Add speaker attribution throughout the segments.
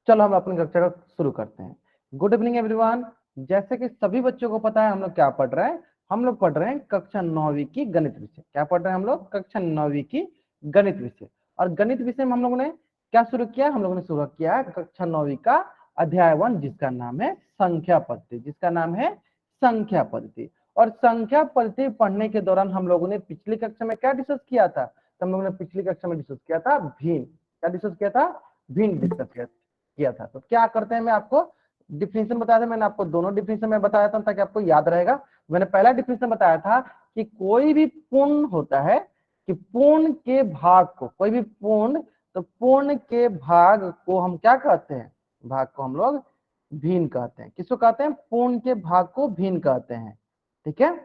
Speaker 1: चलो हम अपनी कक्षा को शुरू करते हैं। Good evening everyone. जैसे कि सभी बच्चों को पता है हम लोग क्या पढ़ रहे हैं, हम लोग पढ़ रहे हैं कक्षा 9वीं की गणित विषय। क्या पढ़ रहे हैं हम लोग? कक्षा 9वीं की गणित विषय। और गणित विषय में हम लोगों ने क्या शुरू किया? हम लोगों ने शुरू किया है कक्षा 9वीं का अध्याय 1, जिसका नाम है संख्या पद्धति। जिसका नाम है संख्या पद्धति। और संख्या पद्धति पढ़ने के दौरान हम लोगों ने पिछली कक्षा में क्या डिस्कस किया था? तो हम लोगों ने पिछली कक्षा में डिस्कस किया था भिन्न। क्या डिस्कस किया था? भिन्न डिस्कस किया था। तो क्या करते हैं, मैं आपको डिफिनेशन बताया था। मैंने आपको दोनों डिफिनेशन में बताया था ताकि आपको याद रहेगा। मैंने पहला डिफिनेशन बताया था कि कोई भी पूर्ण होता है कि पूर्ण के भाग को, कोई भी पूर्ण, तो पूर्ण के भाग को हम क्या कहते हैं? भाग को हम लोग भिन्न कहते हैं। किसको कहते हैं? पूर्ण के भाग को भिन्न कहते हैं। ठीक है,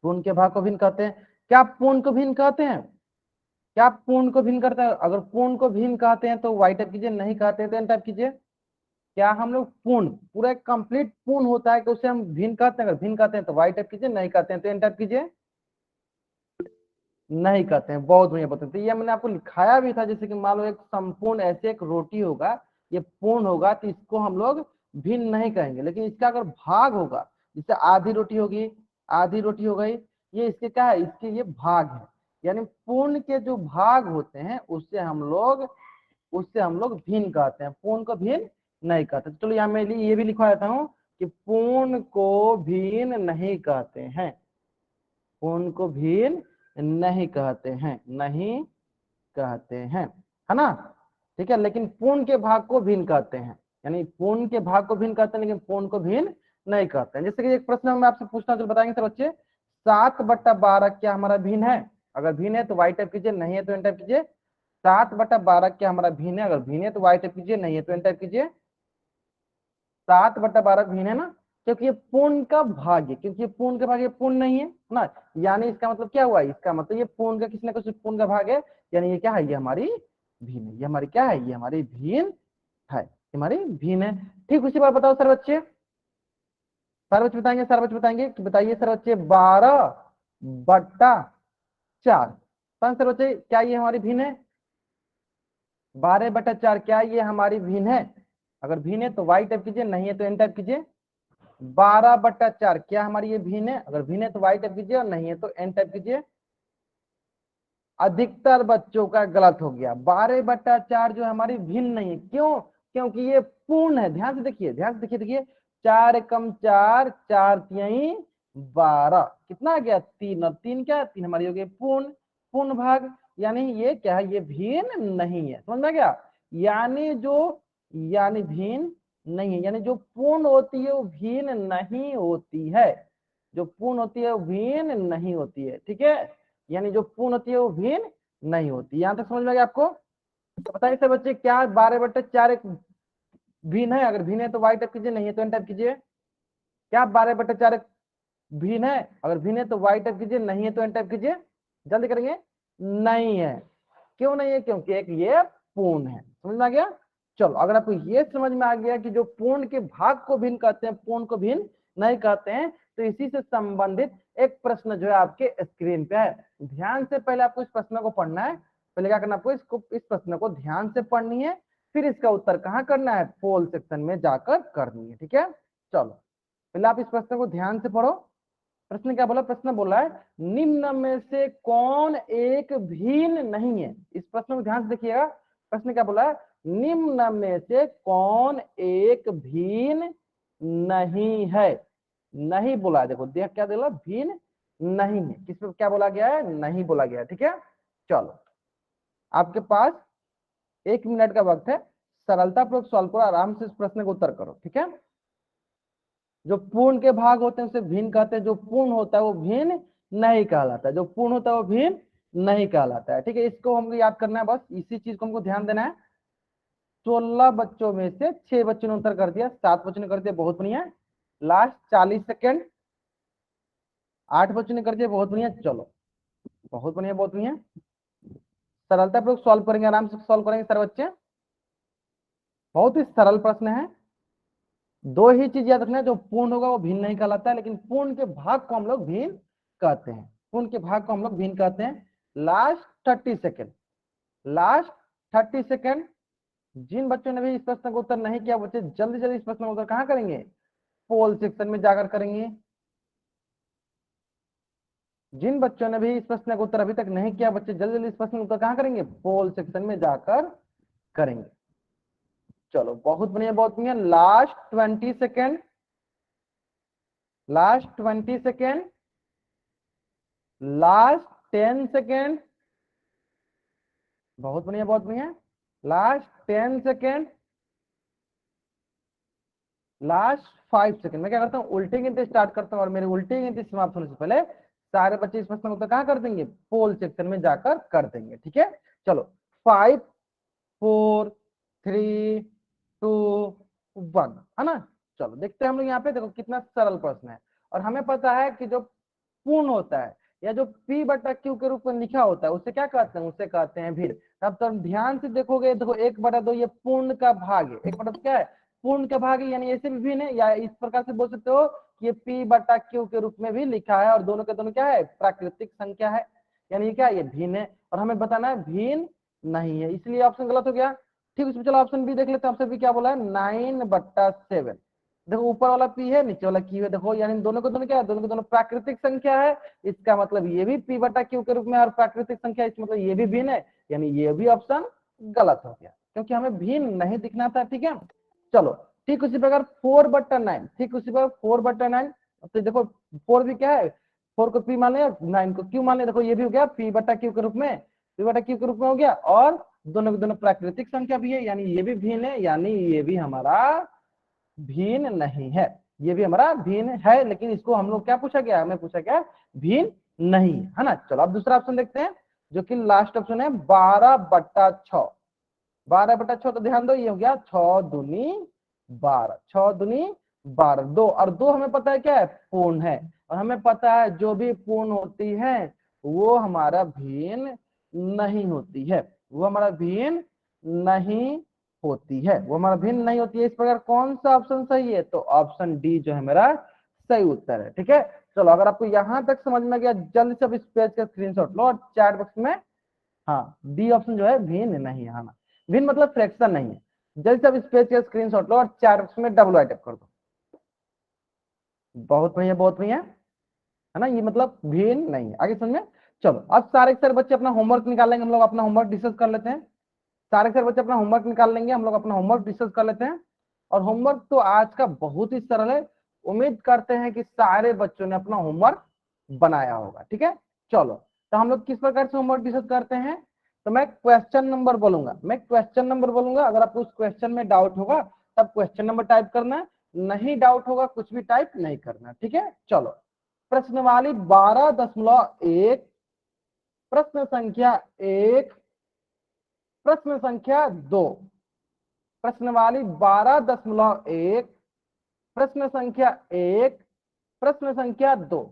Speaker 1: पूर्ण के भाग को भिन्न कहते हैं। क्या पूर्ण को भिन्न कहते हैं? क्या पूर्ण को भिन्न करते हैं? अगर पूर्ण को भिन्न कहते हैं तो वाई टाइप कीजिए, नहीं कहते हैं तो एन टाइप कीजिए। क्या हम लोग पूर्ण, पूरा एक कंप्लीट पूर्ण होता है कि उसे हम भिन्न कहते हैं? अगर भिन्न कहते हैं तो वाई टाइप कीजिए, नहीं कहते हैं तो एन टाइप कीजिए। नहीं कहते हैं, बहुत बढ़िया बताते हैं। ये मैंने आपको लिखाया भी था, जैसे कि मान लो एक संपूर्ण ऐसे एक रोटी होगा, ये पूर्ण होगा तो इसको हम लोग भिन्न नहीं कहेंगे। लेकिन इसका अगर भाग होगा, जैसे आधी रोटी होगी, आधी रोटी हो गई, ये इसके क्या है? इसके ये भाग है। यानी पूर्ण के जो भाग होते हैं उससे हम लोग भिन्न कहते हैं, पूर्ण को भिन्न नहीं कहते। चलो यहाँ मैं ये भी लिखवा देता हूँ कि पूर्ण को भिन्न नहीं कहते हैं, पूर्ण को भिन्न नहीं कहते हैं, नहीं कहते हैं, है ना? ठीक है, लेकिन पूर्ण के भाग को भिन्न कहते हैं। यानी पूर्ण के भाग को भिन्न कहते हैं लेकिन पूर्ण को भिन्न नहीं कहते हैं। जैसे कि एक प्रश्न मैं आपसे पूछना हूं, तो बताएंगे सब बच्चे। 7/12 क्या हमारा भिन्न है? अगर भिन्न है तो वाई टाइप कीजिए, नहीं है तो एन टाइप कीजिए। 7/12 क्या हमारा भिन्न है? अगर भिन्न है तो वाई टाइप कीजिए, नहीं है तो एन टाइप कीजिए। 7/12 भिन्न है ना, क्योंकि ये पूर्ण का भाग है, क्योंकि ये पूर्ण का भाग, ये पूर्ण नहीं है ना। यानी इसका मतलब क्या हुआ? इसका मतलब ये पूर्ण का किसी ना कुछ पूर्ण का भाग है, यानी ये क्या है? ये हमारी भिन्न है। ये हमारी क्या है? ये हमारी भिन्न है, हमारी भिन्न है। ठीक, उसी बात बताओ सर बच्चे। सर बच्चे बताएंगे, सर बच्चे बताएंगे कि बताइए सर बच्चे, 12/4। सर बच्चे क्या ये हमारी भिन्न है? 12/4 क्या ये हमारी भिन्न है? अगर भिन्न है तो वाई टाइप कीजिए, नहीं है तो एन टाइप कीजिए। 12/4 क्या हमारी ये भिन्न है? अगर भिन्न है तो वाई टाइप कीजिए और नहीं है तो एन टाइप कीजिए। अधिकतर बच्चों का गलत हो गया। 12/4 जो हमारी भिन्न नहीं है, क्यों? क्योंकि ये पूर्ण है। ध्यान से देखिए, ध्यान से देखिए, देखिए 4 एकम 4, 4 तिहाई 12, कितना आ गया? 3। और 3 क्या है? 3 हमारी हो गई पूर्ण, पूर्ण भाग। यानी ये क्या है? ये भिन्न नहीं है। समझ में गया? यानी यानी भिन्न नहीं है, यानी जो पूर्ण होती है वो भिन्न नहीं होती है। जो पूर्ण होती है वो भिन्न नहीं होती है। ठीक है, यानी जो पूर्ण होती है वो भिन्न नहीं होती। यहां तक समझ में आ गया आपको? तो बताइए सब बच्चे, क्या 12/4 एक भिन्न है? अगर भिन्न है तो वाई टाइप कीजिए, नहीं है तो एन टाइप कीजिए। क्या 12/4 एक भिन्न है? अगर भिन्न है तो वाई टाइप कीजिए, नहीं है तो एन टाइप कीजिए। जल्दी करेंगे। नहीं है। क्यों नहीं है? क्योंकि एक ये पूर्ण है। समझ में आ गया? चलो, अगर आपको ये समझ में आ गया कि जो पूर्ण के भाग को भिन्न कहते हैं, पूर्ण को भिन्न नहीं कहते हैं, तो इसी से संबंधित एक प्रश्न जो है आपके स्क्रीन पे है। ध्यान से पहले आपको इस प्रश्न को पढ़ना है। पहले क्या करना है आपको? इस प्रश्न को ध्यान से पढ़नी है, फिर इसका उत्तर कहाँ करना है? पोल सेक्शन में जाकर करनी है। ठीक है, चलो पहले आप इस प्रश्न को ध्यान से पढ़ो। प्रश्न क्या बोला? प्रश्न बोला है निम्न में से कौन एक भिन्न नहीं है? इस प्रश्न को ध्यान से देखिएगा। प्रश्न क्या बोला है? निम्न में से कौन एक भिन्न नहीं है? नहीं बोला है, देखो देख क्या बोला? भिन्न नहीं है। किस पे क्या बोला गया है? नहीं बोला गया है। ठीक है, चलो आपके पास 1 मिनट का वक्त है। सरलता पूर्वक सॉल्व करो, आराम से इस प्रश्न का उत्तर करो। ठीक है, जो पूर्ण के भाग होते हैं उसे भिन्न कहते हैं, जो पूर्ण होता है वो भिन्न नहीं कहलाता है, जो पूर्ण होता है वो भिन्न नहीं कहलाता है। ठीक है, इसको हमको याद करना है, बस इसी चीज को हमको ध्यान देना है। 16 बच्चों में से 6 बच्चों ने उत्तर कर दिया, 7 बच्चों ने कर दिया, बहुत बढ़िया। लास्ट 40 सेकेंड, 8 बच्चों ने कर दिया, बहुत बढ़िया। चलो बहुत बढ़िया, बहुत बढ़िया। सरलता पूर्वक सॉल्व करेंगे, आराम से सॉल्व करेंगे सर बच्चे। बहुत ही सरल प्रश्न है। दो ही चीज याद रखना है, जो पूर्ण होगा वो भिन्न नहीं कहलाता है, लेकिन पूर्ण के भाग को हम लोग भिन्न कहते हैं। पूर्ण के भाग को हम लोग भिन्न कहते हैं। लास्ट 30 सेकेंड, लास्ट 30 सेकेंड, जिन बच्चों ने भी इस प्रश्न का उत्तर नहीं किया बच्चे जल्दी जल्दी इस प्रश्न का उत्तर कहाँ करेंगे, पोल सेक्शन में जाकर करेंगे। जिन बच्चों ने भी इस प्रश्न का उत्तर अभी तक नहीं किया बच्चे जल्दी जल्दी इस प्रश्न का उत्तर कहाँ करेंगे, पोल सेक्शन में जाकर करेंगे। चलो बहुत बढ़िया बहुत बढ़िया। Last 20 second, last 20 second, last 10 second, बहुत बढ़िया बहुत बढ़िया। Last 10 second, last 5 second. मैं क्या करता हूँ उल्टी गिनती स्टार्ट करता हूँ और मेरी उल्टी गिनती समाप्त होने से पहले सारे बच्चे इस प्रश्न को उत्तर कहाँ कर देंगे, पोल सेक्शन में जाकर कर देंगे। ठीक है चलो 5 4 3 2 1 है ना। चलो देखते हैं हम लोग यहाँ पे, देखो कितना सरल प्रश्न है। और हमें पता है कि जो पूर्ण होता है या जो P बटा Q के रूप में लिखा होता है उसे क्या कहते हैं, उसे कहते हैं भिन्न। अब तो ध्यान से देखोगे, देखो 1/2 ये पूर्ण का भाग है, 1/2 क्या है, पूर्ण का भाग है, यानी ऐसे भी भिन्न है, या इस प्रकार से बोल सकते हो कि ये P बटा Q के रूप में भी लिखा है और दोनों के दोनों क्या है, प्राकृतिक संख्या है, यानी क्या ये भिन्न है। और हमें बताना है भिन्न नहीं है, इसलिए ऑप्शन गलत हो गया। ठीक है चलो ऑप्शन बी देख लेते हैं। ऑप्शन बी क्या बोला है, 9/7। देखो ऊपर वाला पी है नीचे वाला क्यू है, देखो यानी दोनों को दोनों क्या है, दोनों को दोनों प्राकृतिक संख्या है। इसका मतलब ये भी पी बटा क्यू के रूप में और प्राकृतिक संख्या, इसका मतलब ये भी भिन्न है, यानी ये भी ऑप्शन गलत हो गया क्योंकि हमें भिन्न नहीं दिखना था। ठीक है चलो ठीक उसी प्रकार 4/9, ठीक उसी प्रकार 4/9। तो देखो 4 भी क्या है, 4 को पी मान लिया, 9 को क्यू मान लिया, देखो ये भी हो गया पी बटा क्यू के रूप में, पी बटा क्यू के रूप में हो गया, और दोनों के दोनों प्राकृतिक संख्या भी है, यानी ये भी भिन्न है, यानी ये भी हमारा भिन्न नहीं है, ये भी हमारा भिन्न है। लेकिन इसको हम लोग क्या पूछा गया, हमें पूछा गया भिन्न नहीं है ना। चलो अब दूसरा ऑप्शन देखते हैं जो कि लास्ट ऑप्शन है 12/6। 12/6 तो ध्यान दो ये हो गया 6 दूनी 12, 6 दूनी 12, 2 और 2 हमें पता है क्या है, पूर्ण है, और हमें पता है जो भी पूर्ण होती है वो हमारा भिन्न नहीं होती है, वो हमारा भिन्न नहीं होती है, वो हमारा भिन्न नहीं होती है। इस प्रकार कौन सा ऑप्शन सही है, तो ऑप्शन डी जो है मेरा सही उत्तर है। ठीक है चलो अगर आपको यहां तक समझ में गया जल्दी से अब इस पेज का स्क्रीनशॉट लो और चैट बॉक्स में हाँ डी ऑप्शन जो है भिन्न नहीं है ना, भिन्न मतलब फ्रैक्शन नहीं है। जल्दी से अब इस पेज का स्क्रीनशॉट लो और चैट बॉक्स में डबल टाइप कर दो। बहुत बढ़िया बहुत बढ़िया है ना, ये मतलब भिन्न नहीं है। आगे समझ में। चलो अब सारे के सारे बच्चे अपना होमवर्क निकाल लेंगे, हम लोग अपना होमवर्क डिस्कस कर लेते हैं। सारे के सारे बच्चे अपना होमवर्क निकाल लेंगे, हम लोग अपना होमवर्क डिस्कस कर लेते हैं। और होमवर्क तो आज का बहुत ही सरल है, उम्मीद करते हैं कि सारे बच्चों ने अपना होमवर्क बनाया होगा। ठीक है चलो तो हम लोग किस प्रकार से होमवर्क डिस्कस करते हैं, तो मैं क्वेश्चन नंबर बोलूंगा, मैं क्वेश्चन नंबर बोलूंगा, अगर आपको उस क्वेश्चन में डाउट होगा तब क्वेश्चन नंबर टाइप करना, नहीं डाउट होगा कुछ भी टाइप नहीं करना। ठीक है चलो प्रश्नवाली 12.1, प्रश्न संख्या 1, प्रश्न संख्या 2, प्रश्नवाली 12.1, प्रश्न संख्या 1, प्रश्न संख्या 2।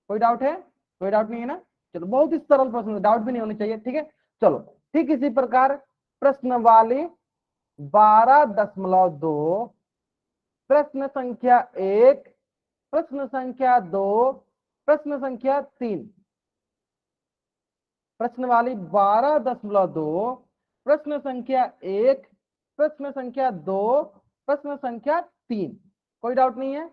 Speaker 1: कोई डाउट है, कोई डाउट नहीं है ना। चलो बहुत ही सरल प्रश्न, डाउट भी नहीं होनी चाहिए। ठीक है चलो ठीक इसी प्रकार प्रश्नवाली 12.2, प्रश्न संख्या 1, प्रश्न संख्या 2, प्रश्न संख्या 3। प्रश्नवाली 12.2, प्रश्न संख्या 1, प्रश्न संख्या 2, प्रश्न संख्या 3। कोई डाउट नहीं है।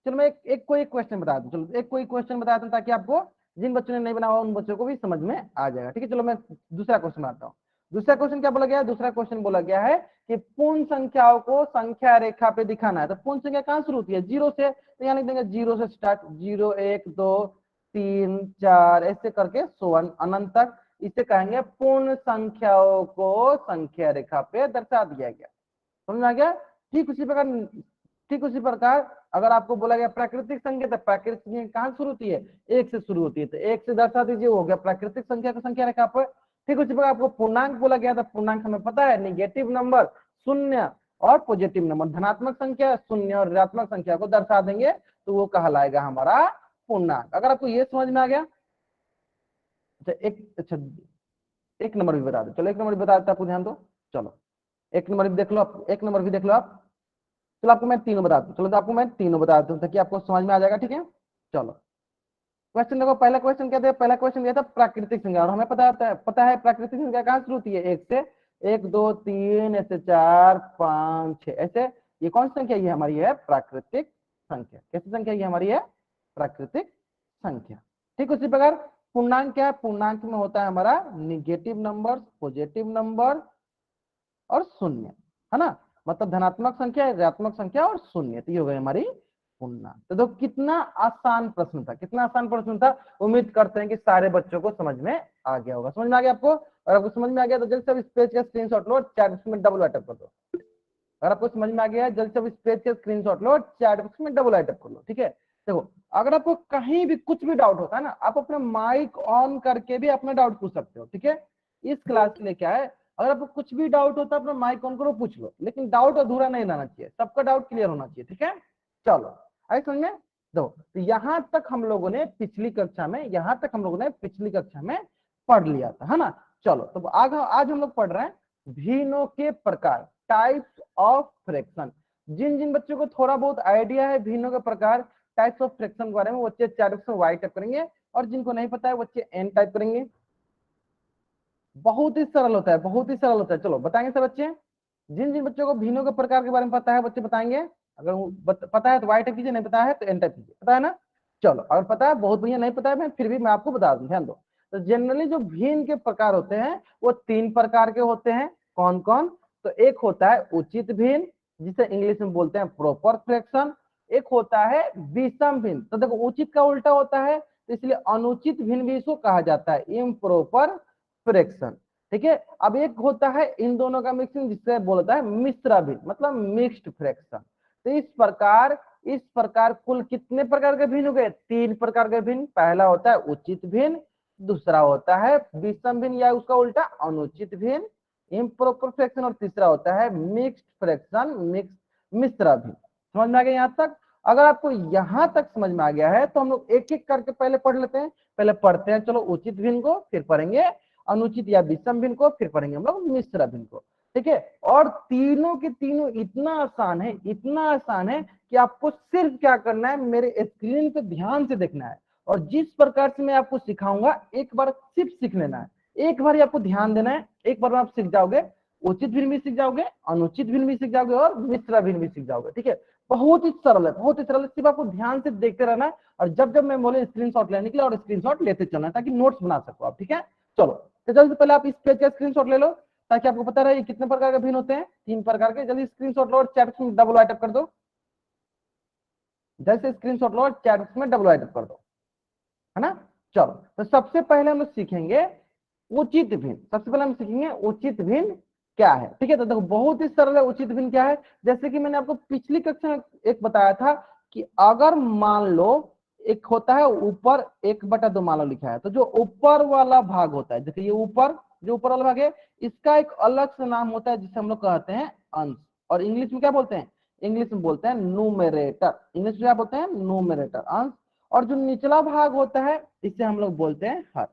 Speaker 1: चलो मैं एक कोई क्वेश्चन बता दूं, चलो एक कोई क्वेश्चन बता दूं ताकि आपको जिन बच्चों ने नहीं बनाया उन बच्चों को भी समझ में आ जाएगा। ठीक है चलो मैं दूसरा क्वेश्चन बनाता हूँ। दूसरा क्वेश्चन क्या बोला गया है, दूसरा क्वेश्चन बोला गया है कि पूर्ण संख्याओं को संख्या रेखा पे दिखाना है। तो पूर्ण संख्या कहां शुरू होती है, 0 से, तो यहाँ लिख देंगे 0 से स्टार्ट, 0 1 2 3 4 ऐसे करके सोवन अनंत तक, इसे कहेंगे पूर्ण संख्याओं को संख्या रेखा पे दर्शा दिया गया। समझ में आ गया। ठीक उसी प्रकार अगर आपको बोला गया प्राकृतिक संख्या, तो प्राकृतिक संख्या कहां शुरू होती है, 1 से शुरू होती है, तो 1 से दर्शा दीजिए, हो गया प्राकृतिक संख्या को संख्या रेखा पर। ठीक उसी प्रकार आपको पूर्णांक बोला गया था, पूर्णांक हमें पता है निगेटिव नंबर शून्य और पॉजिटिव नंबर, धनात्मक संख्या शून्य और ऋणात्मक संख्या को दर्शा देंगे तो वो कहलाएगा हमारा पूर्णांक। अगर आपको ये समझ में आ गया अच्छा एक नंबर भी बता दो, चलो एक नंबर भी बता देता, आपको ध्यान दो। चलो एक नंबर भी देख लो आप, एक नंबर भी देख लो आप। चलो आपको मैं तीनों बताता हूँ, चलो तो आपको मैं तीनों बता देता हूँ ताकि आपको समझ में आ जाएगा। ठीक है चलो क्वेश्चन देखो, पहला क्वेश्चन क्या था, पहला क्वेश्चन दिया था प्राकृतिक संख्या, और हमें पता है प्राकृतिक संख्या कहाँ शुरू होती है, 1 से, 1 2 3 ऐसे 4 5 6 ऐसे। ये कौन सी संख्या, ये हमारी है प्राकृतिक संख्या। कैसी संख्या ये हमारी है? प्राकृतिक संख्या। ठीक उसी प्रकार पूर्णांक क्या है? पूर्णांक में होता है हमारा निगेटिव नंबर, पॉजिटिव नंबर और शून्य, है ना। मतलब धनात्मक संख्या, ऋणात्मक संख्या और शून्य, तो ये हो गई हमारी पूर्णांक। तो देखो कितना आसान प्रश्न था, कितना आसान प्रश्न था। उम्मीद करते हैं कि सारे बच्चों को समझ में आ गया होगा। समझ में आ गया आपको? और आपको समझ में आ गया तो जल्द से इस पेज का स्क्रीनशॉट लो, चैट बॉक्स में डबल अटैक कर दो। अगर आपको समझ में आ गया है, जल्द से इस पेज का स्क्रीनशॉट लो, चैट बॉक्स में डबल अटैक कर लो। ठीक है, देखो अगर आपको कहीं भी कुछ भी डाउट होता है ना, आप अपना माइक ऑन करके भी अपना डाउट पूछ सकते हो। ठीक है, इस क्लास के लिए क्या है, अगर आपको कुछ भी डाउट होता है अपना माइक ऑन करो, पूछ लो, लेकिन डाउट अधूरा नहीं रहना चाहिए, सबका डाउट क्लियर होना चाहिए। ठीक है, चलो आई समझ में। दो तो यहां तक हम लोगों ने पिछली कक्षा में, यहां तक हम लोगों ने पिछली कक्षा में पढ़ लिया था, है ना। चलो तो आज हम लोग पढ़ रहे हैं भिन्नों के प्रकार, टाइप्स ऑफ फ्रैक्शन। जिन जिन बच्चों को थोड़ा बहुत आइडिया है भिन्नों के प्रकार, टाइप्स ऑफ फ्रैक्शन के बारे में, बच्चे चैट बॉक्स में वाई टाइप करेंगे, और जिनको नहीं पता है बच्चे एन टाइप करेंगे। बहुत ही सरल होता है, बहुत ही सरल होता है। चलो बताएंगे सब बच्चे। जिन जिन बच्चों को भिन्नों के प्रकार के बारे में पता है बच्चे बताएंगे। अगर पता है तो वाई टाइप कीजिए, नहीं पता है तो एन टाइप कीजिए। पता है ना? चलो अगर पता है बहुत बढ़िया, नहीं पता है फिर भी मैं आपको बता दूं, ध्यान दो। तो जनरली जो भिन्न के प्रकार होते हैं वो 3 प्रकार के होते हैं। कौन कौन? तो एक होता है उचित भिन्न, जिसे इंग्लिश में बोलते हैं प्रॉपर फ्रैक्शन। एक होता है विषम भिन्न, तो देखो उचित का उल्टा होता है, तो इसलिए अनुचित भिन्न भी इसको कहा जाता है, इम्प्रॉपर फ्रैक्शन। ठीक है, अब एक होता है इन दोनों का मिक्सिंग, जिससे बोलता है मिश्र भिन्न, मतलब मिक्स्ड फ्रैक्शन। तो इस प्रकार कुल कितने प्रकार के भिन्न हो गए? 3 प्रकार के भिन्न। पहला होता है उचित भिन्न, दूसरा होता है विषम भिन्न या उसका उल्टा अनुचित भिन्न, इम्प्रॉपर फ्रैक्शन, और तीसरा होता है मिक्स्ड फ्रैक्शन, मिश्र भिन्न। समझ में आ गया यहाँ तक? अगर आपको यहाँ तक समझ में आ गया है तो हम लोग एक एक करके पहले पढ़ लेते हैं। पहले पढ़ते हैं चलो उचित भिन्न को, फिर पढ़ेंगे अनुचित या विषम भिन्न को, फिर पढ़ेंगे हम लोग मिश्र भिन्न को। ठीक है, और तीनों के तीनों इतना आसान है, इतना आसान है कि आपको सिर्फ क्या करना है, मेरे स्क्रीन पे ध्यान से देखना है, और जिस प्रकार से मैं आपको सिखाऊंगा एक बार सिर्फ सीख लेना है। एक बार ही आपको ध्यान देना है, एक बार में आप सीख जाओगे, उचित भिन्न भी सीख जाओगे, अनुचित भिन्न भी सीख जाओगे, और मिश्र भिन्न भी सीख जाओगे। ठीक है, बहुत ही सरल है, बहुत ही सरल है। सिर्फ आपको ध्यान से देखते रहना है, और जब जब मैं बोले स्क्रीनशॉट लेने के लिए, और स्क्रीनशॉट लेते चलना है ताकि नोट्स बना सको आप। ठीक है, चलो तो जल्दी से पहले आप इस पेज का स्क्रीनशॉट ले लो, ताकि आपको पता रहे कितने प्रकार के भिन्न होते हैं। 3 प्रकार के। जल्दी स्क्रीनशॉट लो और चैट में डबल टाइप कर दो। जैसे स्क्रीनशॉट लो और चैट में डबल टाइप कर दो, है ना। चलो तो सबसे पहले हम लोग सीखेंगे उचित भिन्न। सबसे पहले हम सीखेंगे उचित भिन्न क्या है। ठीक है, तो देखो बहुत ही सरल है उचित भिन्न क्या है। जैसे कि मैंने आपको पिछली कक्षा में एक बताया था कि अगर मान लो एक होता है ऊपर 1/2 मान लो लिखा है, तो जो ऊपर वाला भाग होता है, जैसे ये ऊपर, जो ऊपर वाला भाग है, इसका एक अलग से नाम होता है जिसे हम लोग कहते हैं अंश। और इंग्लिश में क्या बोलते हैं? इंग्लिश में बोलते हैं न्यूमरेटर। इंग्लिश में क्या बोलते हैं? न्यूमरेटर, अंश। और जो निचला भाग होता है इसे हम लोग बोलते हैं हर।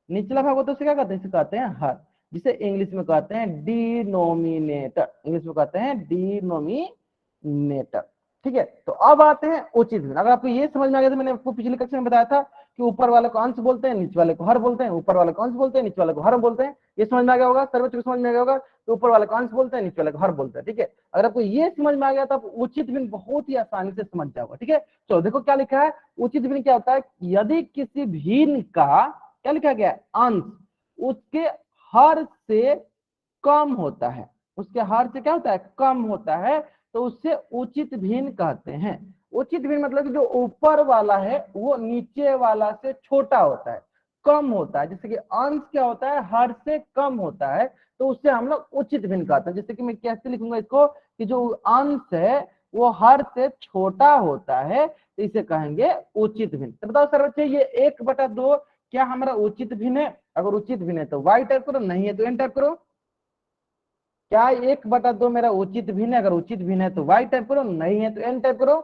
Speaker 1: निचला भाग होता है उसे क्या कहते हैं? इसे कहते हैं हर, जिसे इंग्लिश में कहते हैं डिनोमिनेटर। इंग्लिश में कहते हैं डिनोमिनेटर। ठीक है, तो अब आते हैं उचित भिन्न। अगर आपको ये समझ में आ गया तो मैंने आपको पिछली कक्षा में बताया था कि ऊपर वाले को अंश बोलते हैं, नीचे वाले को हर बोलते हैं, ऊपर वाले को अंश बोलते हैं, नीचे वाले को हर बोलते हैं। ये समझ में आ गया होगा, सर्व को समझ में आ गया होगा। तो ऊपर वाले को अंश बोलते हैं, नीचे वाले को हर बोलते हैं। ठीक है, अगर आपको ये समझ में आ गया तो आप उचित भिन्न बहुत ही आसानी से समझ जाओगे। ठीक है, तो देखो क्या लिखा है। उचित भिन्न क्या होता है? यदि किसी भिन्न का क्या लिखा गया है? अंश उसके हर से कम होता है, उसके हर से क्या होता है? कम होता है, तो उससे उचित भिन्न कहते हैं। उचित भिन्न मतलब कि जो ऊपर वाला है वो नीचे वाला से छोटा होता है, कम होता है। जैसे कि अंश क्या होता है? हर से कम होता है, तो उससे हम लोग उचित भिन्न कहते हैं। जैसे कि मैं कैसे लिखूंगा इसको, कि जो अंश है वो हर से छोटा होता है, तो इसे कहेंगे उचित भिन्न। तो बताओ सर बच्चे, ये 1/2 क्या हमारा उचित भिन्न है? अगर उचित भिन्न है तो वाई टाइप करो, नहीं है तो एन टाइप करो। क्या 1/2 मेरा उचित भिन्न है? अगर उचित भिन्न है तो वाई टाइप करो, नहीं है तो एन टाइप करो।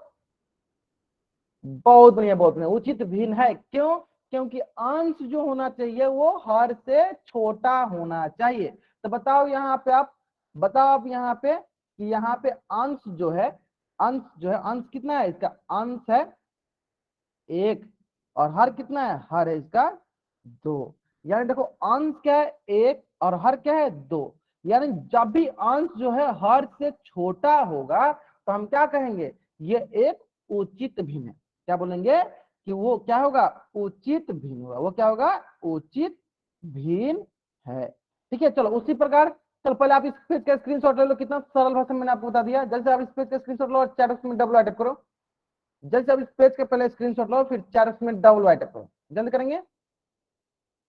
Speaker 1: बहुत बढ़िया, बहुत बढ़िया, उचित भिन्न है। क्यों? क्योंकि अंश जो होना चाहिए वो हर से छोटा होना चाहिए। तो बताओ यहाँ पे आप, बताओ आप यहाँ पे कि यहाँ पे अंश जो है, अंश जो है, अंश कितना है इसका? अंश है 1, और हर कितना है? हर है इसका 2। यानी देखो अंश क्या है? 1 और हर क्या है? 2। यानी जब भी अंश जो है हर से छोटा होगा तो हम क्या कहेंगे, ये एक उचित भिन्न है। क्या बोलेंगे कि वो क्या होगा, उचित भिन्न होगा। वो क्या होगा, उचित भिन्न है। ठीक है, चलो उसी प्रकार, चलो पहले आप इस पेज का स्क्रीनशॉट ले लो। कितना सरल भाषा में मैंने आपको बता दिया। जैसे आप इस पेज का स्क्रीनशॉट लो और चैट बॉक्स में डबल टाइप करो। जैसे आप इस पेज के पहले स्क्रीनशॉट लो, फिर चैट बॉक्स में डबल टाइप करो। जल्द करेंगे,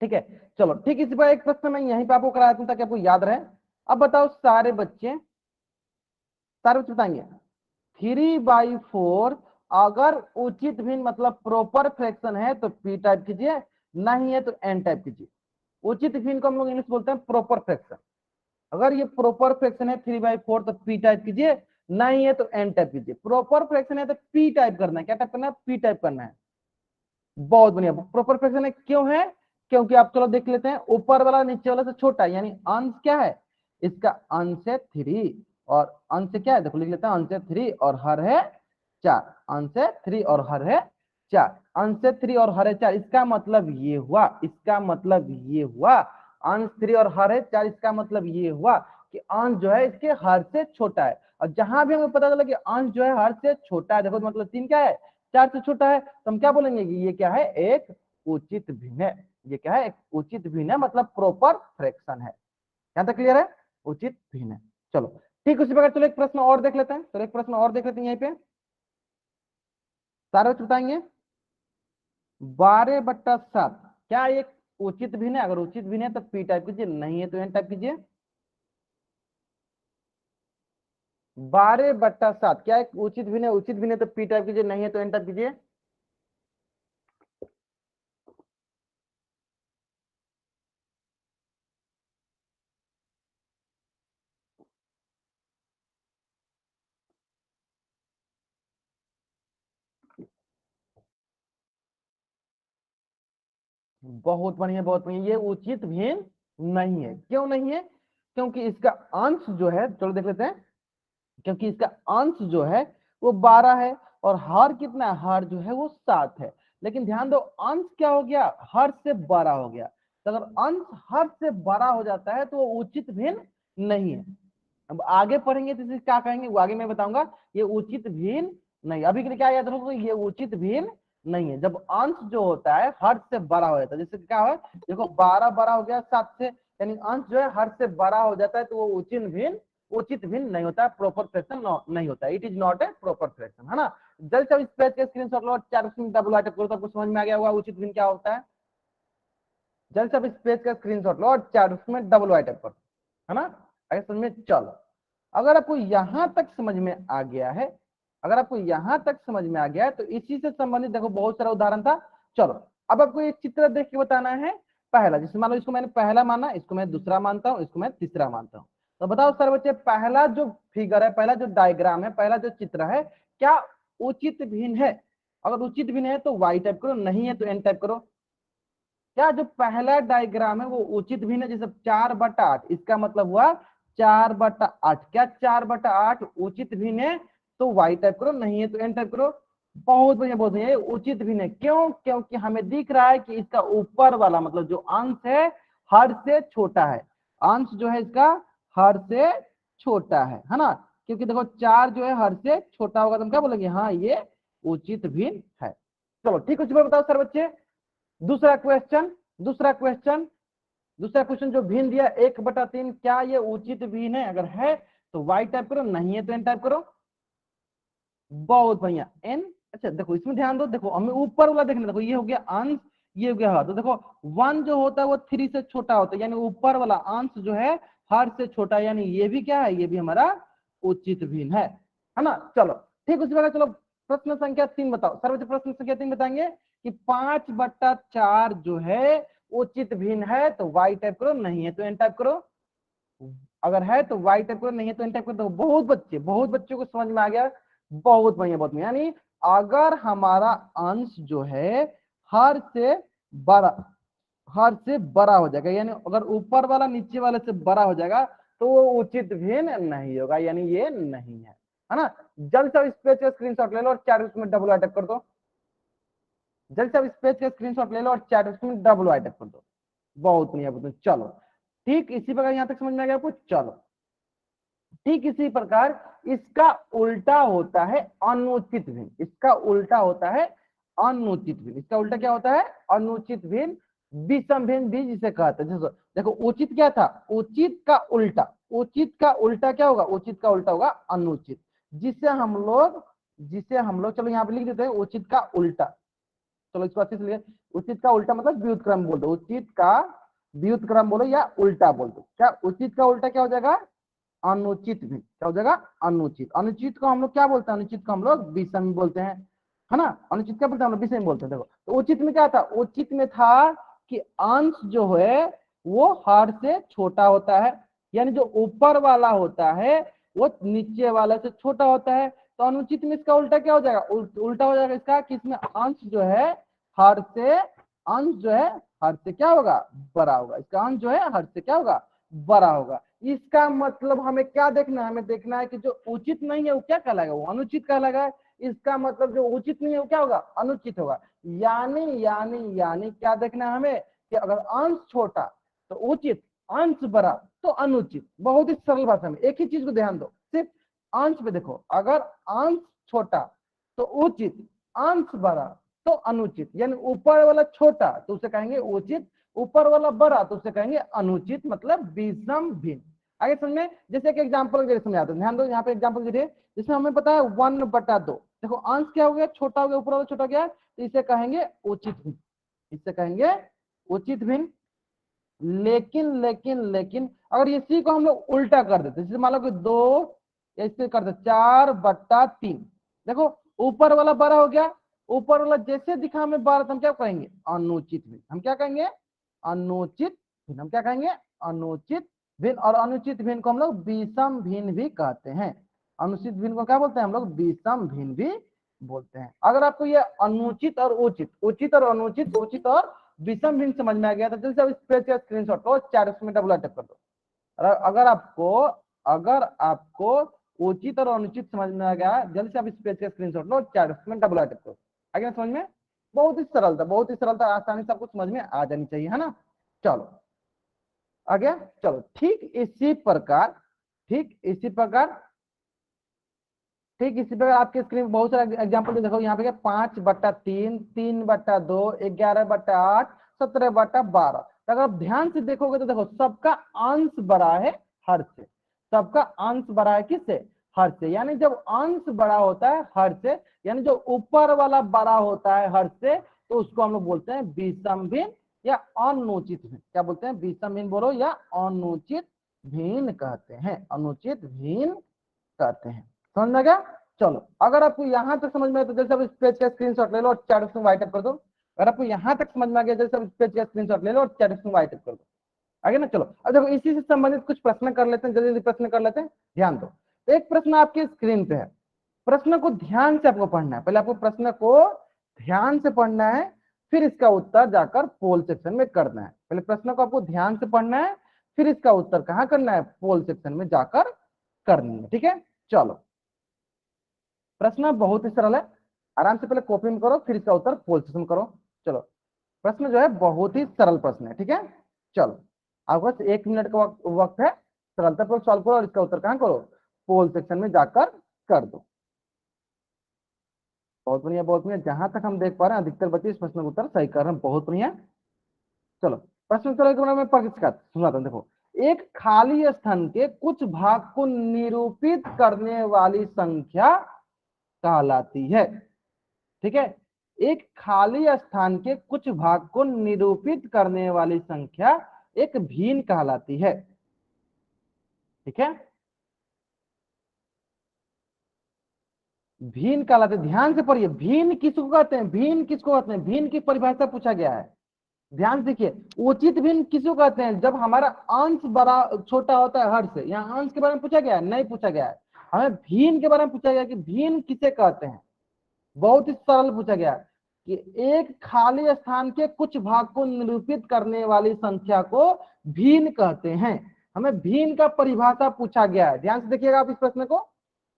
Speaker 1: ठीक है। चलो ठीक, इसी पर एक प्रश्न मैं यहीं पे आपको कराया था ताकि आपको याद रहे। अब बताओ सारे बच्चे बताएंगे 3/4 अगर उचित भिन्न मतलब प्रॉपर फ्रैक्शन है तो पी टाइप कीजिए, नहीं है तो एन टाइप कीजिए। उचित भिन्न को हम लोग इंग्लिश बोलते हैं प्रॉपर फ्रैक्शन। अगर ये प्रॉपर फ्रैक्शन है 3/4 तो पी टाइप कीजिए, नहीं है तो एन टाइप कीजिए। प्रॉपर फ्रैक्शन है तो पी टाइप करना है। क्या टाइप करना है, पी टाइप करना है। बहुत बढ़िया, प्रॉपर फ्रैक्शन है क्यों है, क्योंकि आप चलो देख लेते हैं, ऊपर वाला नीचे वाला से छोटा है, यानी अंश क्या है इसका, अंश है 3 और अंश क्या है, देखो लिख लेते हैं, अंश है 3 और हर है 4। अंश है 3 और हर है 4। अंश है 3 और हर है 4, इसका मतलब ये हुआ, इसका मतलब ये हुआ अंश 3 और हर है 4, इसका मतलब ये हुआ कि अंश जो है इसके हर से छोटा है। और जहां भी हमें पता चला कि अंश जो है हर से छोटा है, देखो मतलब 3 क्या है, 4 से छोटा है, तो हम क्या बोलेंगे कि ये क्या है, एक उचित भिन्न है। ये क्या है, एक उचित भिन्न है, मतलब प्रॉपर फ्रैक्शन है। यहां तक क्लियर है, उचित भिन्न है। चलो ठीक, उसी प्रकार चलो एक प्रश्न और देख लेते हैं। चलो एक प्रश्न और देख लेते हैं, यहीं पे सारे बच्चे बताएंगे 12/7 क्या एक उचित भिन्न है। अगर उचित भिन्न है तो पी टाइप कीजिए, नहीं है तो एन टाइप कीजिए। 12/7 क्या एक उचित भिन्न है, उचित भिन्न है तो पी टाइप कीजिए, नहीं है तो एन टाइप कीजिए। बहुत बढ़िया, बहुत बढ़िया, ये उचित भिन्न नहीं है। क्यों नहीं है, क्योंकि इसका अंश जो है, चलो देख लेते हैं, क्योंकि इसका अंश जो है वो 12 है और हर कितना है, हर जो है वो 7 है। लेकिन ध्यान दो, अंश क्या हो गया, हर से बड़ा हो गया। तो अगर अंश हर से बड़ा हो जाता है तो वो उचित भिन्न नहीं है। अब आगे पढ़ेंगे तो इसे क्या कहेंगे, वो आगे मैं बताऊंगा। ये उचित भिन्न नहीं, अभी के लिए क्या याद रखो, ये उचित भिन्न नहीं है। जब अंश जो होता है हर से बड़ा हो जाता है, जैसे क्या है, देखो 12 बड़ा हो गया 7 से, यानी अंश जो है हर से बड़ा हो जाता है, तो वो उचित भिन्न नहीं होता, प्रॉपर फ्रैक्शन नहीं होता। It is not a proper fraction, है ना। जल्द से इस पेज के स्क्रीनशॉट लो, 4 डबल आइटम करो तो आपको समझ में आ गया होगा उचित भिन्न क्या होता है। जल्द से इस पेज का स्क्रीनशॉट लो और 4 में डबल आइटम करो, है ना। आगे समझ में, चलो अगर आपको यहां तक समझ में आ गया है, अगर आपको यहां तक समझ में आ गया है तो इसी से संबंधित देखो बहुत सारा उदाहरण था। चलो अब आपको ये चित्र देख के बताना है। पहला, जैसे मान लो इसको मैंने पहला माना, इसको मैं दूसरा मानता हूं, इसको मैं तीसरा मानता हूं। तो बताओ सर बच्चे, पहला जो फिगर है, पहला जो डायग्राम है, पहला जो चित्र है, क्या उचित भिन्न है। अगर उचित भिन्न है तो वाई टाइप करो, नहीं है तो एन टाइप करो। क्या जो पहला डायग्राम है वो उचित भिन्न है, जैसे 4/8, इसका मतलब हुआ 4/8। क्या 4/8 उचित भिन्न है, तो वाई टाइप करो, नहीं है तो एन टाइप करो। बहुत बढ़िया, बहुत बढ़िया, उचित भिन्न है। क्यों, क्योंकि हमें दिख रहा है कि इसका ऊपर वाला मतलब जो अंश है हर से छोटा है। अंश जो है इसका हर से छोटा है ना। क्योंकि देखो 4 जो है हर से छोटा होगा तो हम क्या बोलेंगे, हाँ ये उचित भिन्न है। चलो ठीक है, उसी पर बताओ सर बच्चे, दूसरा क्वेश्चन, दूसरा क्वेश्चन, दूसरा क्वेश्चन जो भिन्न दिया 1/3, क्या ये उचित भिन्न है। अगर है तो वाई टाइप करो, नहीं है तो एन टाइप करो। बहुत बढ़िया, एन। अच्छा देखो इसमें ध्यान दो, देखो हमें ऊपर वाला देखना, देखो ये हो गया अंश, ये हो गया हर। तो देखो 1 जो होता है वो 3 से छोटा होता है, यानी ऊपर वाला अंश जो है हर से छोटा है, यानी ये भी क्या है, ये भी हमारा उचित भिन्न है ना। चलो ठीक, उसी प्रकार चलो प्रश्न संख्या 3 बताओ सर बच्चे। प्रश्न संख्या 3 बताएंगे कि 5/4 जो है उचित भिन्न है, तो वाई टाइप करो, नहीं है तो एन टाइप करो। अगर है तो वाई टाइप करो, नहीं है तो एन टाइप करो। तो बहुत बच्चों को समझ में आ गया। बहुत बढ़िया, बहुत बढ़िया। यानी अगर हमारा अंश जो है हर से बड़ा, हर से बड़ा हो जाएगा, यानी अगर ऊपर वाला नीचे वाले से बड़ा हो जाएगा तो वो उचित भिन्न नहीं होगा, यानी ये नहीं है ना। जल्द से इस पेज का स्क्रीनशॉट ले लो और चैट में डबल अटैक कर दो। जल्द से इस पेज का स्क्रीनशॉट ले लो और चैट में डबल अटैक कर दो। बहुत बढ़िया, बहुत चलो ठीक इसी प्रकार यहाँ तक समझ में आ गया आपको। चलो ठीक इसी प्रकार इसका उल्टा होता है अनुचित भिन्न। इसका उल्टा होता है अनुचित भिन्न। इसका उल्टा क्या होता है? अनुचित भिन्न, विषम भिन्न भी जिसे कहते हैं। देखो उचित क्या था? उचित का उल्टा, उचित का उल्टा क्या होगा? उचित का उल्टा होगा अनुचित, जिसे हम लोग चलो यहाँ पे लिख देते हैं उचित का उल्टा। चलो इसको अच्छे से लिखे। उचित का उल्टा मतलब व्युत्क्रम बोल दो, उचित का व्युत्क्रम बोलो या उल्टा बोल दो। क्या उचित का उल्टा क्या हो जाएगा? अनुचित भी। क्या हो जाएगा? अनुचित। अनुचित को हम लोग क्या बोलते हैं? अनुचित को हम लोग विषम बोलते हैं, है ना। अनुचित क्या बोलते हैं? हम लोग विषम बोलते हैं। देखो तो उचित में क्या था? उचित में था कि अंश जो है वो हर से छोटा होता है, यानी जो ऊपर वाला होता है वो नीचे वाला से छोटा होता है। तो अनुचित में इसका उल्टा क्या हो जाएगा? उल्टा हो जाएगा इसका कि इसमें अंश जो है हर से, अंश जो है हर से क्या होगा? बड़ा होगा। इसका अंश जो है हर से क्या होगा? बड़ा होगा। इसका मतलब हमें क्या देखना है? हमें देखना है कि जो उचित नहीं है वो क्या कहलाएगा? वो अनुचित कहलाएगा। इसका मतलब जो उचित नहीं है वो क्या होगा? अनुचित होगा। यानी क्या देखना है हमें? कि अगर अंश छोटा तो उचित, अंश बड़ा तो अनुचित। बहुत ही सरल भाषा में एक ही चीज को ध्यान दो, सिर्फ अंश पे देखो। अगर अंश छोटा तो उचित, अंश बड़ा तो अनुचित। यानी ऊपर वाला छोटा तो उसे कहेंगे उचित, ऊपर वाला बड़ा तो उसे कहेंगे अनुचित, मतलब विषम भिन्न। आगे समझ में? जैसे एक एग्जांपल के समझाते हैं, ध्यान दो। यहाँ पे एग्जांपल दीजिए जिसमें हमें पता है 1/2। देखो अंश क्या हो गया? छोटा हो गया, ऊपर वाला छोटा गया, तो इसे कहेंगे उचित भिन्न। इसे कहेंगे उचित भिन्न। लेकिन अगर इसी को हम लोग उल्टा कर देते, जैसे मान लो कि 2, ऐसे कर दे 4/3। देखो ऊपर वाला बड़ा हो गया, ऊपर वाला जैसे दिखा हमें बड़ा, हम क्या कहेंगे? अनुचित भिन्न। हम क्या कहेंगे? अनुचित भिन्न। हम क्या कहेंगे? अनुचित भिन्न। और अनुचित भिन्न को हम लोग विषम भिन्न भी कहते हैं। अनुचित भिन्न को क्या बोलते हैं हम लोग? विषम भिन्न भी बोलते हैं। अगर आपको ये अनुचित और उचित, उचित और अनुचित, उचित और विषम भिन्न समझ में आ गया तो जल्दी से इस पेज का स्क्रीनशॉट लो, 4 में डबल अटैक कर दो। अगर आपको उचित और अनुचित समझ में आ गया, जल्दी से आप इस पेज का स्क्रीनशॉट लो, 4 में डबल अटैक करो। आ गया समझ में? बहुत ही सरलता, बहुत ही सरलता, आसानी से आपको समझ में आ जानी चाहिए, है ना। चलो आ गया। चलो ठीक इसी प्रकार, ठीक इसी प्रकार, ठीक इसी प्रकार आपके स्क्रीन में बहुत सारे एग्जाम्पल देखो। यहाँ पे 5/3, 3/2, 11/8, 17/12। तो अगर आप ध्यान से देखोगे तो देखो सबका अंश बड़ा है हर से। सबका अंश बड़ा है किससे? हर से। यानी जब अंश बड़ा होता है हर से, यानी जो ऊपर वाला बड़ा होता है हर से, तो उसको हम लोग बोलते हैं विषम भिन्न या अनुचित भिन्न। क्या बोलते हैं? विषम भिन्न बोलो या अनुचित भिन्न कहते हैं। अनुचित भिन्न कहते हैं। समझ में आ गया? चलो अगर आपको यहाँ तक समझ में आया तो जैसे आप इस पेज का स्क्रीनशॉट ले लो और चैट में वाइट अप कर दो। अगर आपको यहाँ तक समझ में आ गया जैसे आप इस पेज का स्क्रीनशॉट ले लो और चैट में वाइट अप कर दो। आगे ना। चलो अब देखो इसी से संबंधित कुछ प्रश्न कर लेते हैं, जल्दी जल्दी प्रश्न कर लेते हैं। ध्यान दो, तो एक प्रश्न आपकी स्क्रीन पे है। प्रश्न को ध्यान से आपको पढ़ना है। पहले आपको प्रश्न को ध्यान से पढ़ना है, फिर इसका उत्तर जाकर पोल सेक्शन में करना है। पहले प्रश्न को आपको ध्यान से पढ़ना है, फिर इसका उत्तर कहाँ करना है? पोल सेक्शन में जाकर करनी है। ठीक है, चलो प्रश्न बहुत ही सरल है। आराम से पहले कॉपी में करो, फिर इसका उत्तर पोल सेक्शन में करो। चलो प्रश्न जो है बहुत ही सरल प्रश्न है। ठीक है, चलो आपके पास 1 मिनट का वक्त है। सरलतापूर्वक सॉल्व करो और इसका उत्तर कहाँ करो? पोल सेक्शन में जाकर कर दो। बहुत बढ़िया, बहुत बढ़िया। जहां तक हम देख पा रहे हैं अधिकतर बच्चे इस प्रश्न का उत्तर सही कर रहे हैं। बहुत बढ़िया। चलो प्रश्न चलो एक बार मैं पढ़ के सुनाता हूँ। देखो एक खाली स्थान के कुछ भाग को निरूपित करने वाली संख्या कहलाती है। ठीक है, एक खाली स्थान के कुछ भाग को निरूपित करने वाली संख्या एक भिन्न कहलाती है। ठीक है, भिन्न कहलाते। ध्यान से पढ़िए, भिन्न किसको कहते हैं? भिन्न किसको कहते हैं? भिन्न की परिभाषा पूछा गया है। ध्यान से देखिए, उचित भिन्न किसको कहते हैं? जब हमारा अंश बड़ा छोटा होता है हर से। यहाँ अंश के बारे में पूछा गया है? नहीं पूछा गया है। हमें भिन्न के बारे में पूछा गया कि भिन्न किसे कहते हैं। बहुत ही सरल पूछा गया कि एक खाली स्थान के कुछ भाग को निरूपित करने वाली संख्या को भिन्न कहते हैं। हमें भिन्न का परिभाषा पूछा गया है। ध्यान से देखिएगा आप इस प्रश्न को।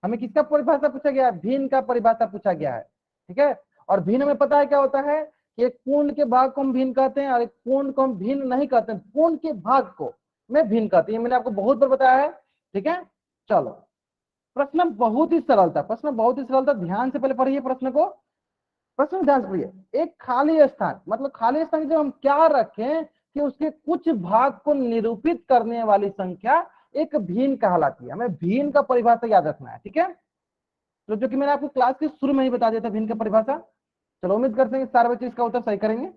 Speaker 1: हमें किसका परिभाषा पूछा गया है? भिन्न का परिभाषा पूछा गया है। ठीक है, और भिन्न में पता है क्या होता है कि एक पूर्ण के भाग को हम भिन्न कहते हैं और एक पूर्ण को हम भिन्न नहीं कहते हैं। पूर्ण के भाग को, में भिन्न कहते हैं, मैंने आपको बहुत बार बताया है। ठीक है, चलो प्रश्न बहुत ही सरल था, प्रश्न बहुत ही सरल था, ध्यान से पहले पढ़िए प्रश्न को, प्रश्न ध्यान से पढ़िए। एक खाली स्थान, मतलब खाली स्थान जब हम क्या रखें कि उसके कुछ भाग को निरूपित करने वाली संख्या एक भिन्न कहलाती है। हमें भिन्न का परिभाषा याद रखना है, ठीक है। तो जो कि मैंने आपको क्लास के शुरू में ही बता दिया था भिन्न का परिभाषा। चलो उम्मीद करते हैं कि सारे बच्चे इसका उत्तर सही करेंगे।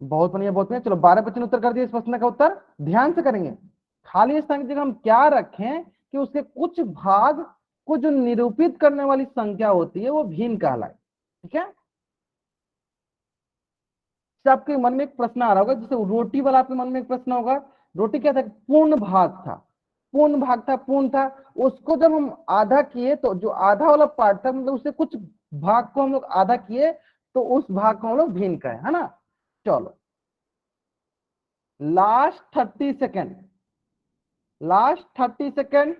Speaker 1: बहुत बढ़िया, बहुत बढ़िया। चलो 12 बच्चे ने उत्तर कर दिया इस प्रश्न का उत्तर, ध्यान से करेंगे। खाली स्थान की जगह हम क्या रखें कि उसके कुछ भाग को जो निरूपित करने वाली संख्या होती है वो भिन्न कहलाए, ठीक है। आपके मन में एक प्रश्न आ रहा होगा, जैसे रोटी वाला आपके मन में एक प्रश्न होगा, रोटी क्या था, पूर्ण भाग था, पूर्ण भाग था, पूर्ण था, उसको जब हम आधा किए तो जो आधा वाला पार्ट था, मतलब उससे कुछ भाग को हम लोग आधा किए तो उस भाग को हम लोग भिन्न कहें, है ना। चलो last 30 second, last 30 second,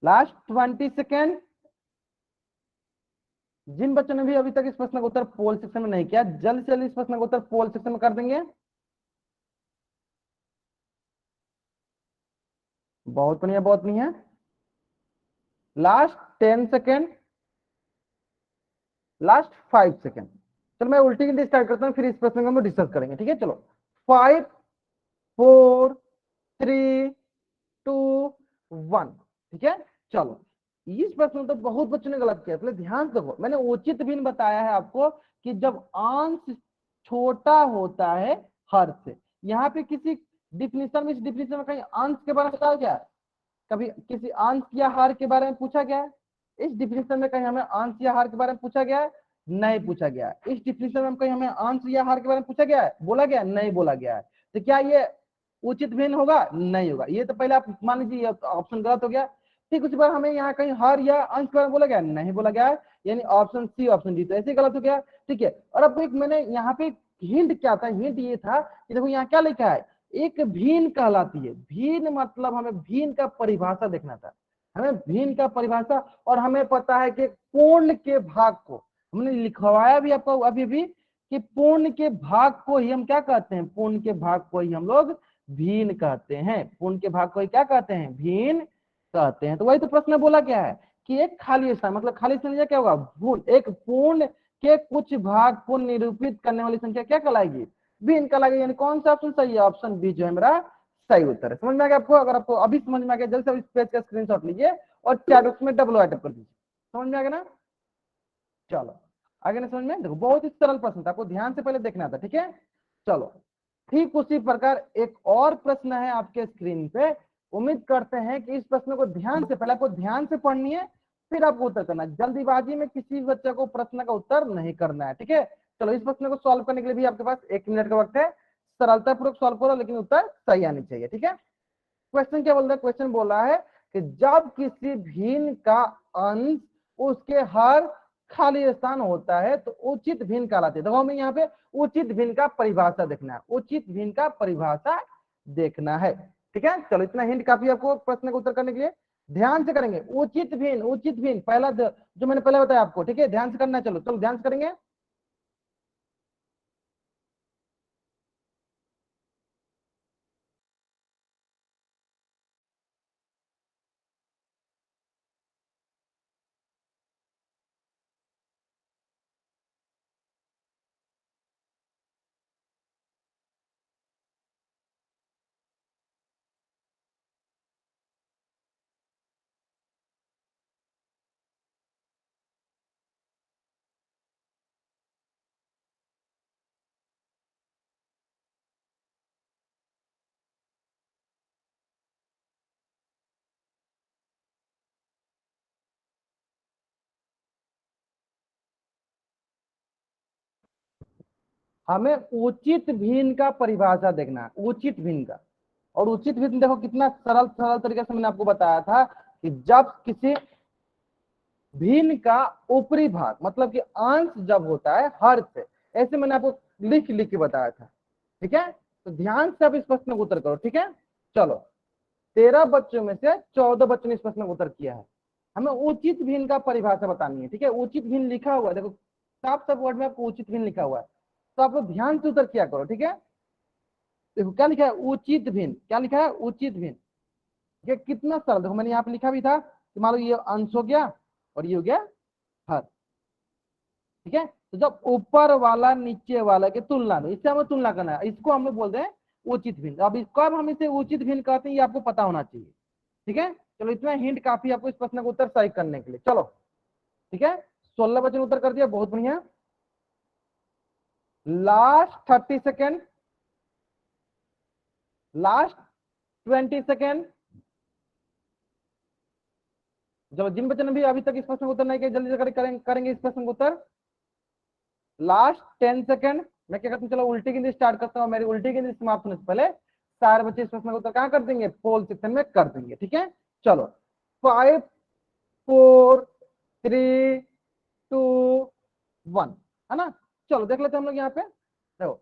Speaker 1: last 20 second. जिन बच्चों ने भी अभी तक इस प्रश्न का उत्तर पोल सेक्शन में नहीं किया, जल्द से जल्द इस प्रश्न का उत्तर पोल सेक्शन में कर देंगे। बहुत बढ़िया, बहुत बढ़िया। Last 10 second, last 5 second. चलो मैं उल्टी गिनती स्टार्ट करता हूँ, फिर इस प्रश्न को हम डिस्कस करेंगे, ठीक है। चलो 5 4 3 2 1, ठीक है। चलो इस प्रश्न में तो बहुत बच्चों ने गलत किया, इसलिए ध्यान से देखो, मैंने उचित भिन्न बताया है आपको कि जब अंश छोटा होता है हर से। यहाँ पे किसी डिफिनेशन में, इस डिफिनेशन में कहीं अंश के बारे में बताया गया है? कभी किसी अंश या हार के बारे में पूछा गया है? इस डिफिनेशन में कहीं हमें अंश या हार के बारे में पूछा गया है? नहीं पूछा गया है। इस डिफिनेशन में कहीं हमें अंश या हार के बारे में पूछा गया है, बोला गया है? नहीं बोला गया है। तो क्या ये उचित भिन्न होगा? नहीं होगा। ये तो पहले आप मान लीजिए ऑप्शन गलत हो गया। ठीक उसी बार हमें यहाँ कहीं हर या अंश के बारे में बोला गया? नहीं बोला गया है, यानी ऑप्शन सी ऑप्शन डी तो ऐसे गलत हो गया, ठीक है। और अब एक मैंने यहाँ पे हिंट क्या था, हिंट ये था कि देखो यहाँ क्या लिखा है, एक भिन्न कहलाती है। भिन्न मतलब हमें भिन्न का परिभाषा देखना था, हमें भिन्न का परिभाषा। और हमें पता है कि पूर्ण के भाग को हमने लिखवाया भी आपको अभी भी कि पूर्ण के भाग को ही हम क्या कहते हैं, पूर्ण के भाग को ही हम लोग भिन्न कहते हैं। पूर्ण के भाग को ही क्या कहते हैं, भिन्न कहते हैं। तो वही तो प्रश्न बोला गया है कि एक खाली स्थान, मतलब खाली स्थान क्या होगा, एक पूर्ण के कुछ भाग को निरूपित करने वाली संख्या क्या कहलाएगी, भिन्न कहलाएगी। यानी कौन सा ऑप्शन सही है, ऑप्शन बी जो है मेरा सही उत्तर है। समझ में आ गया आपको? अगर आपको अभी समझ में आ गया, जल्द से इस पेज का स्क्रीनशॉट लीजिए और चैट बॉक्स में डबल टाइप कर दीजिए। समझ में आ गया ना? चलो आगे ना, समझ में देखो, बहुत ही सरल प्रश्न था, आपको ध्यान से पहले देखना था, ठीक है। चलो ठीक उसी प्रकार एक और प्रश्न है आपके स्क्रीन पे। उम्मीद करते हैं कि इस प्रश्न को ध्यान से, पहले आपको ध्यान से पढ़नी है, फिर आपको उत्तर करना है। जल्दीबाजी में किसी बच्चे को प्रश्न का उत्तर नहीं करना है, ठीक है। चलो इस प्रश्न को सॉल्व करने के लिए भी आपके पास 1 मिनट का वक्त है। सरलता पूर्वक सॉल्व करो, लेकिन उत्तर सही आनी चाहिए, ठीक है। क्वेश्चन क्या बोल रहा है, क्वेश्चन बोला है कि जब किसी भिन्न का अंश उसके हर खाली स्थान होता है तो उचित भिन्न कहलाते हैं। देखो हमें यहाँ पे उचित भिन्न का परिभाषा देखना है, उचित भिन्न का परिभाषा देखना है, ठीक है। चलो इतना हिंट काफी आपको प्रश्न का उत्तर करने के लिए। ध्यान से करेंगे, उचित भिन्न, उचित भिन्न पहला जो मैंने पहले बताया आपको, ठीक है, ध्यान से करना है। चलो चलो ध्यान से करेंगे। हमें उचित भिन्न का परिभाषा देखना है, उचित भिन्न का। और उचित भिन्न देखो कितना सरल सरल तरीके से मैंने आपको बताया था कि जब किसी भिन्न का ऊपरी भाग, मतलब कि अंश जब होता है हर से, ऐसे मैंने आपको लिख लिख के बताया था, ठीक है। तो ध्यान से अब इस प्रश्न को उत्तर करो, ठीक है। चलो 13 बच्चों में से 14 बच्चों ने इस प्रश्न को उत्तर किया है। हमें उचित भिन्न का परिभाषा बतानी है, ठीक है। उचित भिन्न लिखा हुआ है, देखो साफ साफ वर्ड में आपको उचित भिन्न लिखा हुआ है, तो आप लोग ध्यान से उत्तर किया करो, ठीक है। देखो क्या लिखा है, उचित भिन्न, क्या लिखा है, उचित भिन्न। ये कितना सरल, देखो मैंने यहाँ पे लिखा भी था कि मान लो ये अंश हो गया और ये हो गया हर। ठीक है, तो जब ऊपर वाला नीचे वाला की तुलना में, इससे हमें तुलना करना है, इसको हम लोग बोलते हैं उचित भिन्न। अब इसको अब हम इसे उचित भिन्न कहते हैं, ये आपको पता होना चाहिए। ठीक है, चलो इतना हिंट काफी आपको इस प्रश्न का उत्तर सही करने के लिए। चलो ठीक है, 16 बच्चों ने उत्तर कर दिया, बहुत बढ़िया। Last 30 second, last 20 second. चलो जिन बच्चों ने भी अभी तक इस प्रश्न का उत्तर नहीं किया, जल्दी से करेंगे इस प्रश्न का उत्तर। Last 10 second. मैं क्या करता हूँ, चलो उल्टी गिनती स्टार्ट करता हूँ, मेरी उल्टी गिनती समाप्त होने से पहले सारे बच्चे इस प्रश्न का उत्तर कहाँ कर देंगे, पोल सेक्शन में कर देंगे। ठीक है, चलो 5 4 3 2 1, है ना। चलो देख लेते हैं हम लोग यहाँ पे। देखो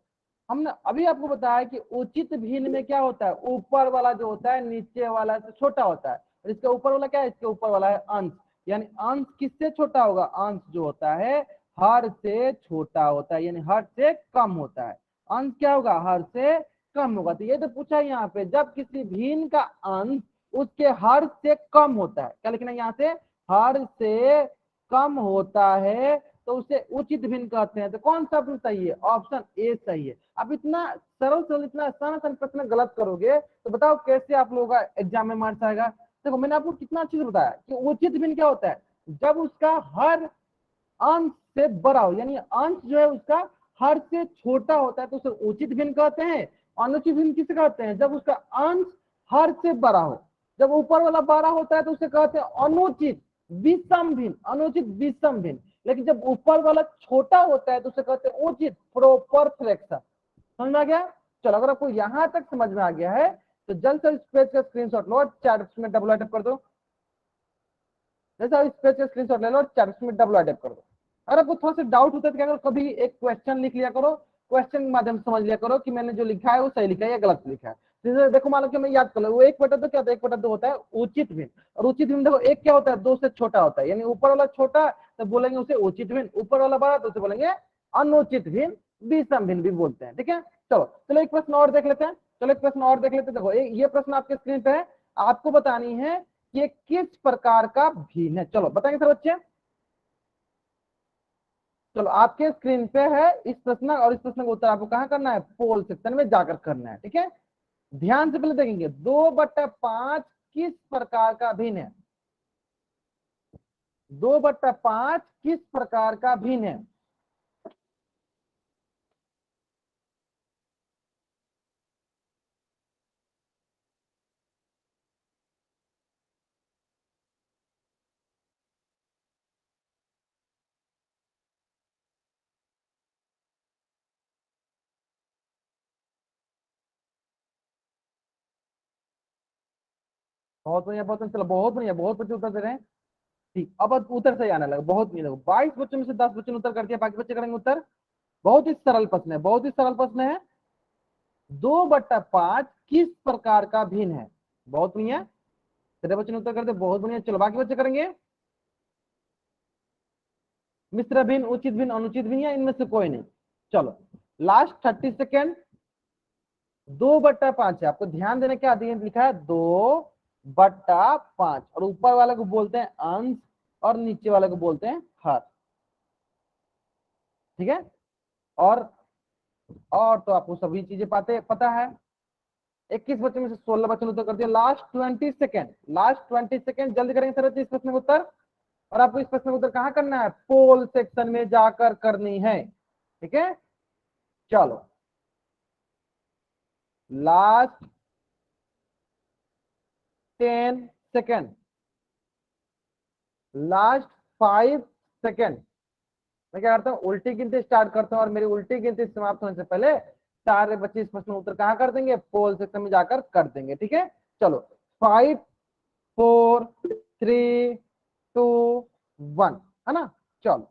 Speaker 1: हमने अभी आपको बताया कि उचित भिन्न में क्या होता है, ऊपर वाला जो होता है नीचे वाला से छोटा होता है, और इसके ऊपर वाला क्या है, इसके ऊपर वाला है अंश। यानी अंश किससे छोटा होगा, अंश जो होता है हर से छोटा होता है, यानी हर से कम होता है। अंश क्या होगा, हर से कम होगा। तो ये तो पूछा है यहाँ पे, जब किसी भिन्न का अंश उसके हर से कम होता है, क्या लिखना है यहाँ से, हर से कम होता है, तो उसे उचित भिन्न कहते हैं। तो कौन सा ऑप्शन सही है, ऑप्शन ए सही है। अब इतना सरल सरल, इतना आसान आसान प्रश्न गलत करोगे तो बताओ कैसे आप लोगों का एग्जाम में मार्क्स आएगा। देखो मैंने आपको कितना अच्छे से बताया कि उचित भिन्न क्या होता है, जब उसका हर अंश से बड़ा हो, यानी अंश जो है उसका हर से छोटा होता है तो उसे उचित भिन्न कहते हैं। अनुचित भिन्न किसे कहते हैं, जब उसका अंश हर से बड़ा हो। जब ऊपर वाला बड़ा होता है तो उसे कहते हैं अनुचित विषम भिन्न, अनुचित विषम भिन्न। लेकिन जब ऊपर वाला छोटा होता है तो उसे कहते हैं उचित प्रॉपर फ्रैक्शन। समझ में आ गया। चलो अगर आपको यहां तक समझ में आ गया है तो जल्द से इस पेज का स्क्रीनशॉट लो, चैट में डबल अटैप कर दो। जैसा इस पेज का स्क्रीनशॉट ले लो, चैट में डबल अटैप कर दो। अगर आपको थोड़ा सा डाउट होता है तो क्या करो, कभी एक क्वेश्चन लिख लिया करो, क्वेश्चन के माध्यम से समझ लिया करो कि मैंने जो लिखा है वो सही लिखा है या गलत लिखा है। जैसे देखो मान लो कि मैं याद कर लो, वो 1/2 क्या होता है, 1/2 होता है उचित भिन्न। और उचित भिन्न देखो एक क्या होता है, 2 से छोटा होता है, यानी ऊपर वाला छोटा तो बोलेंगे उसे उचित भिन्न, ऊपर वाला बड़ा तो उसे बोलेंगे अनुचित भिन्न, विषम भिन्न भी बोलते हैं। ठीक है, चलो चलो एक प्रश्न और देख लेते हैं। चलो एक प्रश्न और देख लेते हैं। देखो ये प्रश्न आपके स्क्रीन पे है, आपको बतानी है कि ये किस प्रकार का भिन्न है। चलो बताएंगे सर बच्चे। चलो आपके स्क्रीन पे है इस प्रश्न, और इस प्रश्न का उत्तर आपको कहां करना है, पोल सेक्शन में जाकर करना है। ठीक है, ध्यान से पहले देखेंगे 2/5 किस प्रकार का भिन्न है, 2/5 किस प्रकार का भिन्न है। बहुत बढ़िया, बहुत बढ़िया, चलो बहुत बढ़िया, बहुत बच्चे उत्तर दे रहे हैं। ठीक, अब उत्तर सही आने लगा, बहुत बढ़िया। 22 बच्चों में से 10 बच्चों ने उत्तर कर दिया, बाकी बच्चे करेंगे उत्तर। बहुत ही सरल प्रश्न है, बहुत ही सरल प्रश्न है। 2/5 किस प्रकार का भिन्न है, बहुत बढ़िया। तेरे बच्चे ने उत्तर कर दिया, बहुत बढ़िया। चलो बाकी बच्चे करेंगे। मिश्र भिन्न, उचित भिन्न, अनुचित भिन्न, या इनमें से कोई नहीं। चलो लास्ट 30 सेकेंड। 2/5 है, आपको ध्यान देने क्या लिखा है, 2/5, और ऊपर वाले को बोलते हैं अंश और नीचे वाले को बोलते हैं हर। ठीक है, और तो आपको सभी चीजें पता है। 21 बच्चों में से 16 बच्चों ने उत्तर कर दिया। लास्ट 20 सेकेंड, लास्ट 20 सेकेंड, जल्दी करेंगे सर इस प्रश्न का उत्तर। और आपको इस प्रश्न का उत्तर कहां करना है, पोल सेक्शन में जाकर करनी है। ठीक है, चलो लास्ट 10 सेकेंड, लास्ट 5 सेकेंड। मैं क्या करता हूँ, उल्टी गिनती स्टार्ट करता हूँ, और मेरी उल्टी गिनती समाप्त होने से पहले सारे बच्चे इस प्रश्न उत्तर कहां कर देंगे, पोल सेक्शन में जाकर कर देंगे। ठीक है, चलो 5 4 3 2 1, है ना। चलो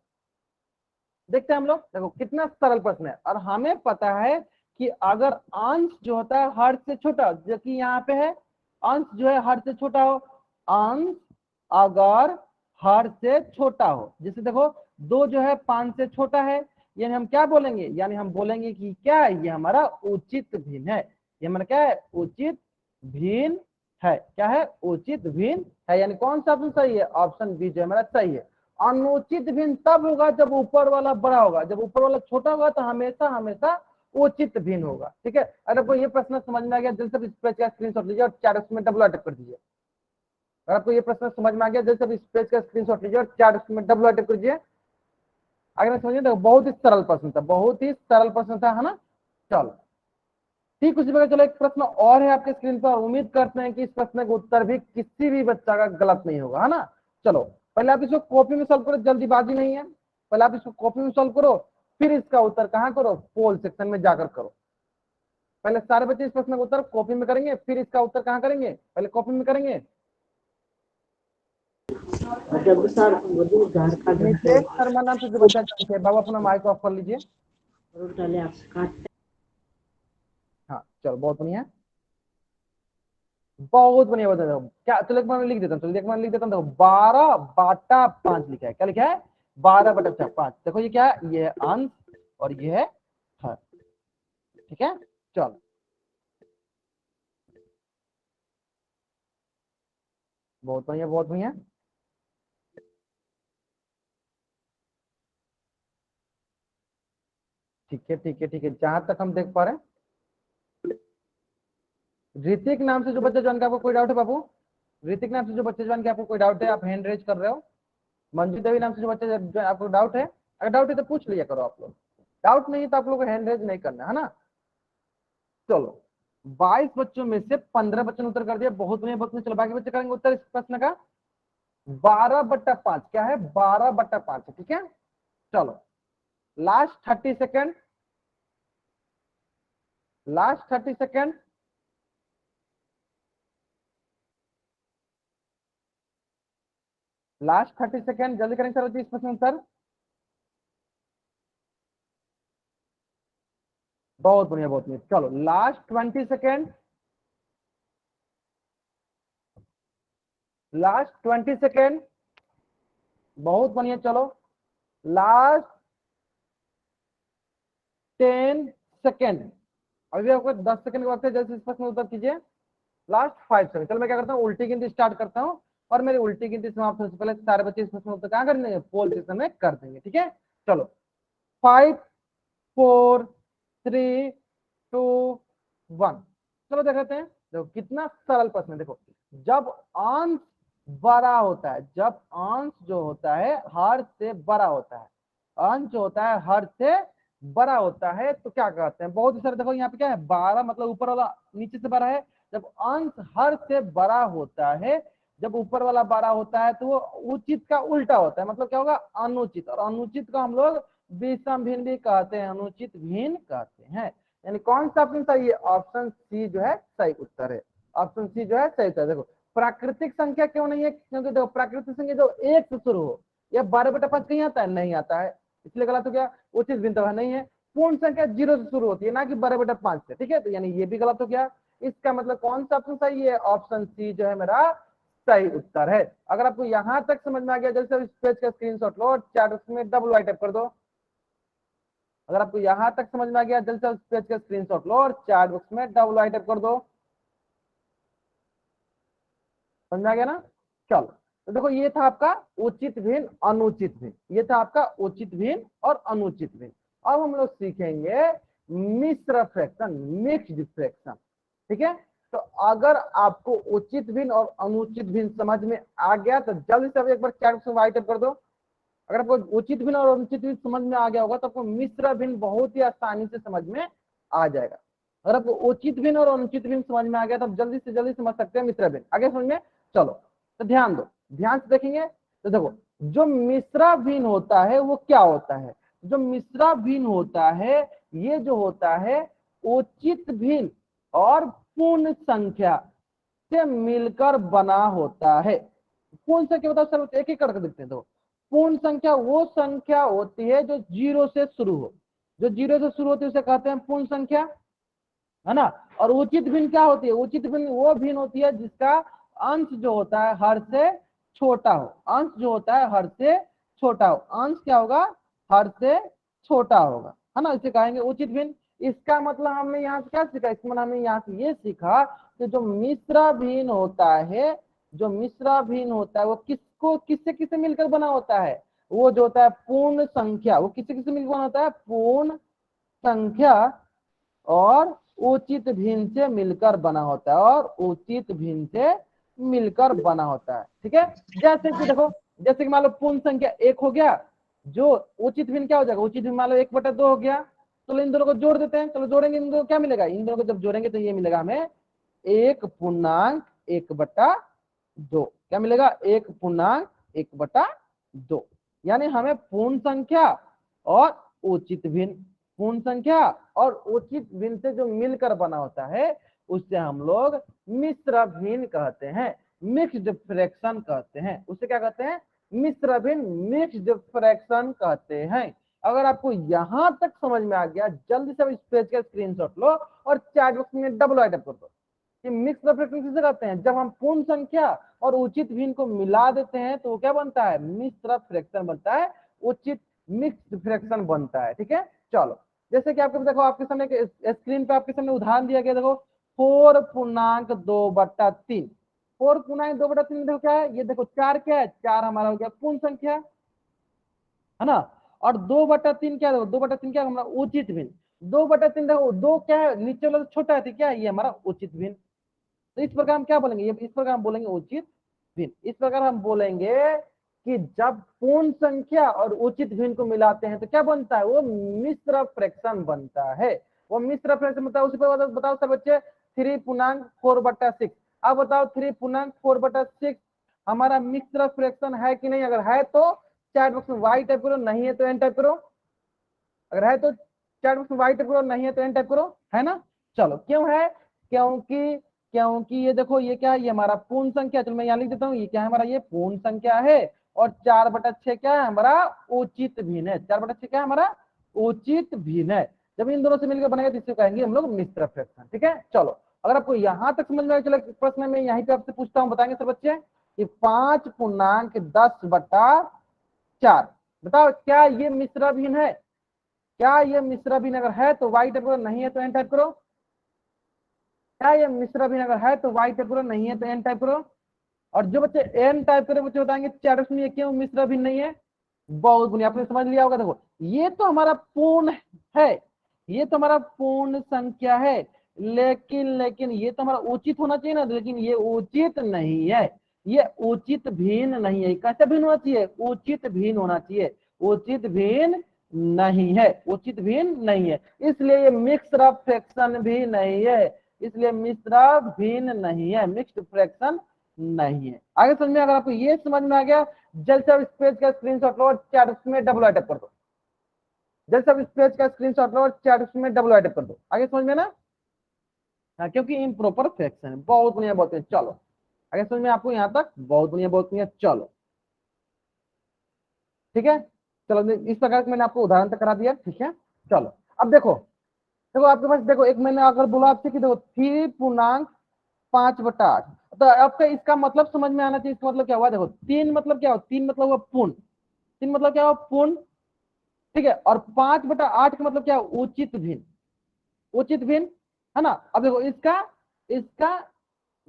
Speaker 1: देखते हैं हम लोग। देखो कितना सरल प्रश्न है, और हमें पता है कि अगर अंश जो होता है हर से छोटा, जो कि यहाँ पे है, अंश जो है हर से छोटा हो, अंश अगर हर से छोटा हो, जैसे देखो 2 जो है 5 से छोटा है, यानी हम क्या बोलेंगे, यानी हम बोलेंगे कि क्या है, ये हमारा उचित भिन्न है। ये मतलब क्या है, उचित भिन्न है। क्या है, उचित भिन्न है, यानी कौन सा ऑप्शन सही है, ऑप्शन बी जो है मेरा सही है। अनुचित भिन्न तब होगा जब ऊपर वाला बड़ा होगा, जब ऊपर वाला छोटा होगा तो हमेशा हमेशा उचित भिन्न होगा। ठीक है, अगर आपको ये प्रश्न समझ में आ गया जल्दी से इस पेज का स्क्रीनशॉट लीजिए और चैट में डबल अटैक कर दीजिए। अगर आपको ये प्रश्न समझ में आ गया जल्दी से इस पेज का स्क्रीनशॉट लीजिए और चैट में डबल अटैक कर दीजिए। अगर समझिए तो बहुत ही सरल प्रश्न था, बहुत ही सरल प्रश्न था, है ना। चलो ठीक उसी प्रकार चलो एक प्रश्न और है आपके स्क्रीन पर, उम्मीद करते हैं कि इस प्रश्न का उत्तर भी किसी भी बच्चा का गलत नहीं होगा, है ना। चलो पहले आप इसको कॉपी में सॉल्व करो, जल्दीबाजी नहीं है, पहले आप इसको कॉपी में सॉल्व करो, फिर इसका उत्तर कहाँ करो, पोल सेक्शन में जाकर करो। पहले सारे बच्चे इस प्रश्न का उत्तर कॉपी में करेंगे, फिर इसका उत्तर कहाँ करेंगे, पहले कॉपी में करेंगे। नितेश शर्मा नाम से जो बच्चा है बाबू अपना माइक ऑफ कर लीजिए। हाँ चलो बहुत बढ़िया, बहुत बढ़िया बता दो क्या। चलो एक बार मैं लिख देता हूँ, चलो एक बार लिख देता हूँ। देखो 12/5 लिखा है, क्या लिखा है, 12/5। देखो ये क्या है, ये है अंश और ये है हर। ठीक है चलो बहुत बढ़िया, बहुत बढ़िया। ठीक है ठीक है ठीक है, जहां तक हम देख पा रहे हैं, ऋतिक नाम से जो बच्चा ज्वाइन किया, आपको कोई डाउट है बाबू, ऋतिक नाम से जो बच्चे ज्वाइन किया आपको कोई डाउट है, आप हैंड रेज कर रहे हो। मंजू देवी नाम से जो बच्चे आपको डाउट है, अगर डाउट है तो पूछ लिया करो आप लोग, डाउट नहीं तो आप लोग को हैंड रेज नहीं करना, है ना। चलो 22 बच्चों में से 15 बच्चों ने उत्तर कर दिया, बहुत बढ़िया बहुत बढ़िया। चलो बाकी बच्चे करेंगे उत्तर इस प्रश्न का। 12/5 क्या है, 12/5 है, ठीक है। चलो last 30 second, last 30 second. Last 30 second जल्दी करेंगे सर इस प्रश्न उत्तर। बहुत बढ़िया बहुत बढ़िया, चलो लास्ट 20 सेकेंड, लास्ट 20 सेकेंड। बहुत बढ़िया, चलो लास्ट 10 सेकेंड। अभी आपको 10 सेकेंड के वक्त है, जैसे इस प्रश्न उत्तर कीजिए। Last 5 second. चलो मैं क्या करता हूँ, उल्टी गिनती स्टार्ट करता हूँ और मेरी उल्टी गिनती समाप्त होने से पहले सारे बच्चे इस प्रश्न उत्तर कहाँ कर देंगे, पोल सेक्शन में कर देंगे। ठीक है चलो 5 4 3 2 1। चलो देखते हैं, देखो कितना सरल प्रश्न है। देखो जब अंश बड़ा होता है, जब अंश जो होता है हर से बड़ा होता है, अंश जो होता है हर से बड़ा होता है तो क्या कहते हैं, बहुत ही सारे। देखो यहाँ पे क्या है, 12 मतलब ऊपर वाला नीचे से बड़ा है। जब अंश हर से बड़ा होता है, जब ऊपर वाला बड़ा होता है तो वो उचित का उल्टा होता है, मतलब क्या होगा, अनुचित। और अनुचित को हम लोग विषम भिन्न भी कहते हैं, अनुचित भिन्न कहते हैं। यानी कौन सा ऑप्शन सही है, ऑप्शन सी जो है सही उत्तर है, ऑप्शन सी जो है सही उत्तर। देखो प्राकृतिक संख्या क्यों नहीं है, क्योंकि देखो प्राकृतिक संख्या जो 1 से शुरू हो, या 12/5 कहीं आता है, नहीं आता है, इसलिए गलत हो गया। उचित भिन्नता नहीं है। पूर्ण संख्या 0 से शुरू होती है, ना कि 12/5 से, ठीक है, तो यानी ये भी गलत हो गया। इसका मतलब कौन सा ऑप्शन सही है, ऑप्शन सी जो है मेरा सही उत्तर है। अगर आपको यहां तक समझ में आ गया, जैसे इस पेज का स्क्रीनशॉट लो और चैट में डबल टाइप कर दो। अगर आपको यहां तक समझ में आ गया, जल्द से उस पेज का स्क्रीनशॉट लो और चैट बॉक्स में डबल आई टाइप कर दो। समझ में आ गया ना। चलो तो देखो ये था आपका उचित भिन्न अनुचित भिन्न, ये था आपका उचित भिन्न और अनुचित भिन्न। अब हम लोग सीखेंगे मिश्र फ्रैक्शन, मिक्स्ड फ्रैक्शन। ठीक है, तो अगर आपको उचित भिन्न और अनुचित भिन्न समझ में आ गया तो जल्दी से एक बार चैट बॉक्स में आई टाइप कर दो। अगर आपको उचित भिन्न और अनुचित भिन्न समझ में आ गया होगा तो आपको मिश्र भिन्न बहुत ही आसानी से समझ में आ जाएगा। अगर आपको उचित भिन्न और अनुचित भिन्न समझ में आ गया तो आप जल्दी से जल्दी समझ सकते हैं मिश्र भिन्न। आगे समझ में, चलो तो ध्यान दो, ध्यान से देखेंगे तो देखो जो मिश्र भिन्न होता है वो क्या होता है, जो मिश्र भिन्न होता है ये जो होता है उचित भिन्न और पूर्ण संख्या से मिलकर बना होता है। पूर्ण संख्या बताओ सर, एक एक करके देखते हैं। तो पूर्ण संख्या वो संख्या होती है जो 0 से शुरू हो, जो 0 से शुरू होती है उसे कहते हैं पूर्ण संख्या, है ना। और उचित भिन्न क्या होती है, उचित भिन्न वो भिन्न होती है जिसका अंश जो होता है हर से छोटा हो, अंश जो होता है हर से छोटा हो, अंश क्या होगा, हर से छोटा होगा, है ना, इसे कहेंगे उचित भिन्न। इसका मतलब हमने यहाँ से क्या सीखा, इसका मतलब हमने यहाँ से ये सीखा कि जो मिश्र भिन्न होता है, जो मिश्र भिन्न होता है वो किसको किससे किससे मिलकर बना होता है, वो जो होता है पूर्ण संख्या, वो किससे किससे मिलकर बना होता है, पूर्ण संख्या और उचित भिन्न से मिलकर बना होता है, और उचित भिन्न से मिलकर बना होता है। ठीक है, जैसे कि देखो, जैसे कि मान लो पूर्ण संख्या एक हो गया, जो उचित भिन्न क्या हो जाएगा, उचित भिन्न मान लो 1/2 हो गया, तो इन दोनों को जोड़ देते हैं, चलो जोड़ेंगे, इन दोनों को क्या मिलेगा, इन दोनों को जब जोड़ेंगे तो ये मिलेगा हमें 1/1/2, क्या मिलेगा, 1/1/2, यानी हमें पूर्ण संख्या और उचित भिन्न, पूर्ण संख्या और उचित भिन्न से जो मिलकर बना होता है उससे हम लोग मिश्र भिन्न कहते हैं, मिक्स्ड फ्रैक्शन कहते हैं, उससे क्या कहते हैं, मिश्र भिन्न, मिक्स्ड फ्रैक्शन कहते हैं। अगर आपको यहां तक समझ में आ गया, जल्दी से इस पेज का स्क्रीनशॉट लो और चैट बॉक्स में डबल राइट कर दो कि मिक्स्ड फ्रैक्शन किसे कहते हैं, जब हम पूर्ण संख्या और उचित भिन्न को मिला देते हैं तो वो क्या बनता है, मिश्र फ्रैक्शन बनता है, उचित मिक्स्ड फ्रैक्शन बनता है। ठीक है, चलो जैसे कि आपको देखो, आपके सामने स्क्रीन पे आपके सामने उदाहरण दिया गया, देखो 4/2/3, 4/2/3 देखो क्या है, ये देखो 4 क्या है, 4 हमारा हो गया पूर्ण संख्या है ना, और 2/3 क्या है, 2/3 क्या है हमारा उचित भिन्न, 2/3 देखो 2 क्या है, नीचे वाला छोटा है, क्या है ये हमारा उचित भिन्न। तो इस प्रकार हम क्या बोलेंगे, ये इस प्रकार हम बोलेंगे उचित भिन्न, इस प्रकार हम बोलेंगे कि जब पूर्ण संख्या और उचित भिन्न को मिलाते हैं तो क्या बनता है, वो मिश्र फ्रैक्शन बनता है, वो मिश्र फ्रैक्शन बनता है। उसी पर बताओ सब बच्चे, 3/4/6, अब बताओ 3/4/6 हमारा मिश्र फ्रैक्शन है कि नहीं, अगर है तो चैट बॉक्स में वाई टाइप करो, नहीं है तो एन टाइप करो, अगर है तो चैट बॉक्स में वाई टाइप करो, नहीं है तो एन टाइप करो, है ना। चलो क्यों है, क्योंकि क्योंकि ये देखो ये क्या है, ये हमारा पूर्ण संख्या, चलो मैं यहाँ लिख देता हूँ, ये क्या है हमारा, ये पूर्ण संख्या है, और 4/6 क्या है हमारा उचित भिन्न है, 4/6 क्या है हमारा उचित भिन्न है। जब इन दोनों से मिलकर बनेगा तो इसको कहेंगे हम लोग मिश्र फ्रैक्शन। ठीक है, चलो अगर आपको यहां तक समझ में आए, चलो प्रश्न में यहीं पे आपसे पूछता हूँ, बताएंगे सब बच्चे कि 5/10/4, बताओ क्या ये मिश्र भिन्न है, क्या ये मिश्र भिन्न अगर है तो वाई टाइप करो, नहीं है तो एन टाइप करो, क्या ये मिश्र भिन्न अगर है तो वाई टाइप करो, नहीं है तो एन टाइप करो। और जो बच्चे एन टाइप करे बच्चे बताएंगे चैट में क्यों मिश्र भिन्न नहीं है, बहुत बढ़िया, आपने समझ लिया होगा। देखो ये तो हमारा पूर्ण है, ये तो हमारा पूर्ण संख्या है, लेकिन लेकिन ये तो हमारा उचित होना चाहिए ना, लेकिन ये उचित नहीं है, ये उचित भिन्न नहीं है। कैसे भिन्न होना चाहिए, उचित भिन्न होना चाहिए, उचित भिन्न नहीं है, उचित भिन्न नहीं है, इसलिए ये मिक्स्ड फ्रैक्शन भी नहीं है, इसलिए मिश्र भिन्न नहीं है, मिक्स्ड फ्रैक्शन नहीं है। आगे समझ में, अगर आपको ये समझ में आ गया, जल्द से अब इस पेज का स्क्रीनशॉट लो और चैट में डबल टाइप कर दो, जल्द से अब इस पेज का स्क्रीनशॉट लो और चैट में डबल टाइप कर दो, आगे समझ में ना। हाँ, क्योंकि इम्प्रॉपर फ्रैक्शन है, बहुत बढ़िया बहुत बढ़िया। चलो आगे समझ में आपको यहाँ तक, बहुत बढ़िया बहुत बढ़िया। चलो ठीक है, चलो इस प्रकार से मैंने आपको उदाहरण तक करा दिया। ठीक है, चलो अब देखो, देखो आपके पास, देखो एक मैंने अगर बोला आपसे कि देखो 3/5/8, तो आपका इसका मतलब समझ में आना चाहिए, इसका मतलब क्या हुआ, देखो 3 मतलब क्या हुआ, 3 मतलब हुआ पूर्ण, 3 मतलब क्या हुआ पूर्ण, ठीक है, और 5/8 का मतलब क्या हुआ, उचित भिन्न, उचित भिन्न, है ना। अब देखो इसका इसका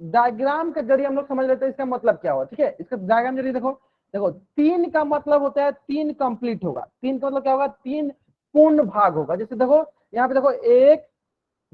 Speaker 1: डायग्राम के जरिए हम लोग समझ लेते हैं इसका मतलब क्या हुआ। ठीक है, इसका डायग्राम जरिए देखो, देखो 3 का मतलब होता है 3 कंप्लीट होगा, 3 का मतलब क्या होगा, 3 पूर्ण भाग होगा। जैसे देखो यहाँ पे देखो 1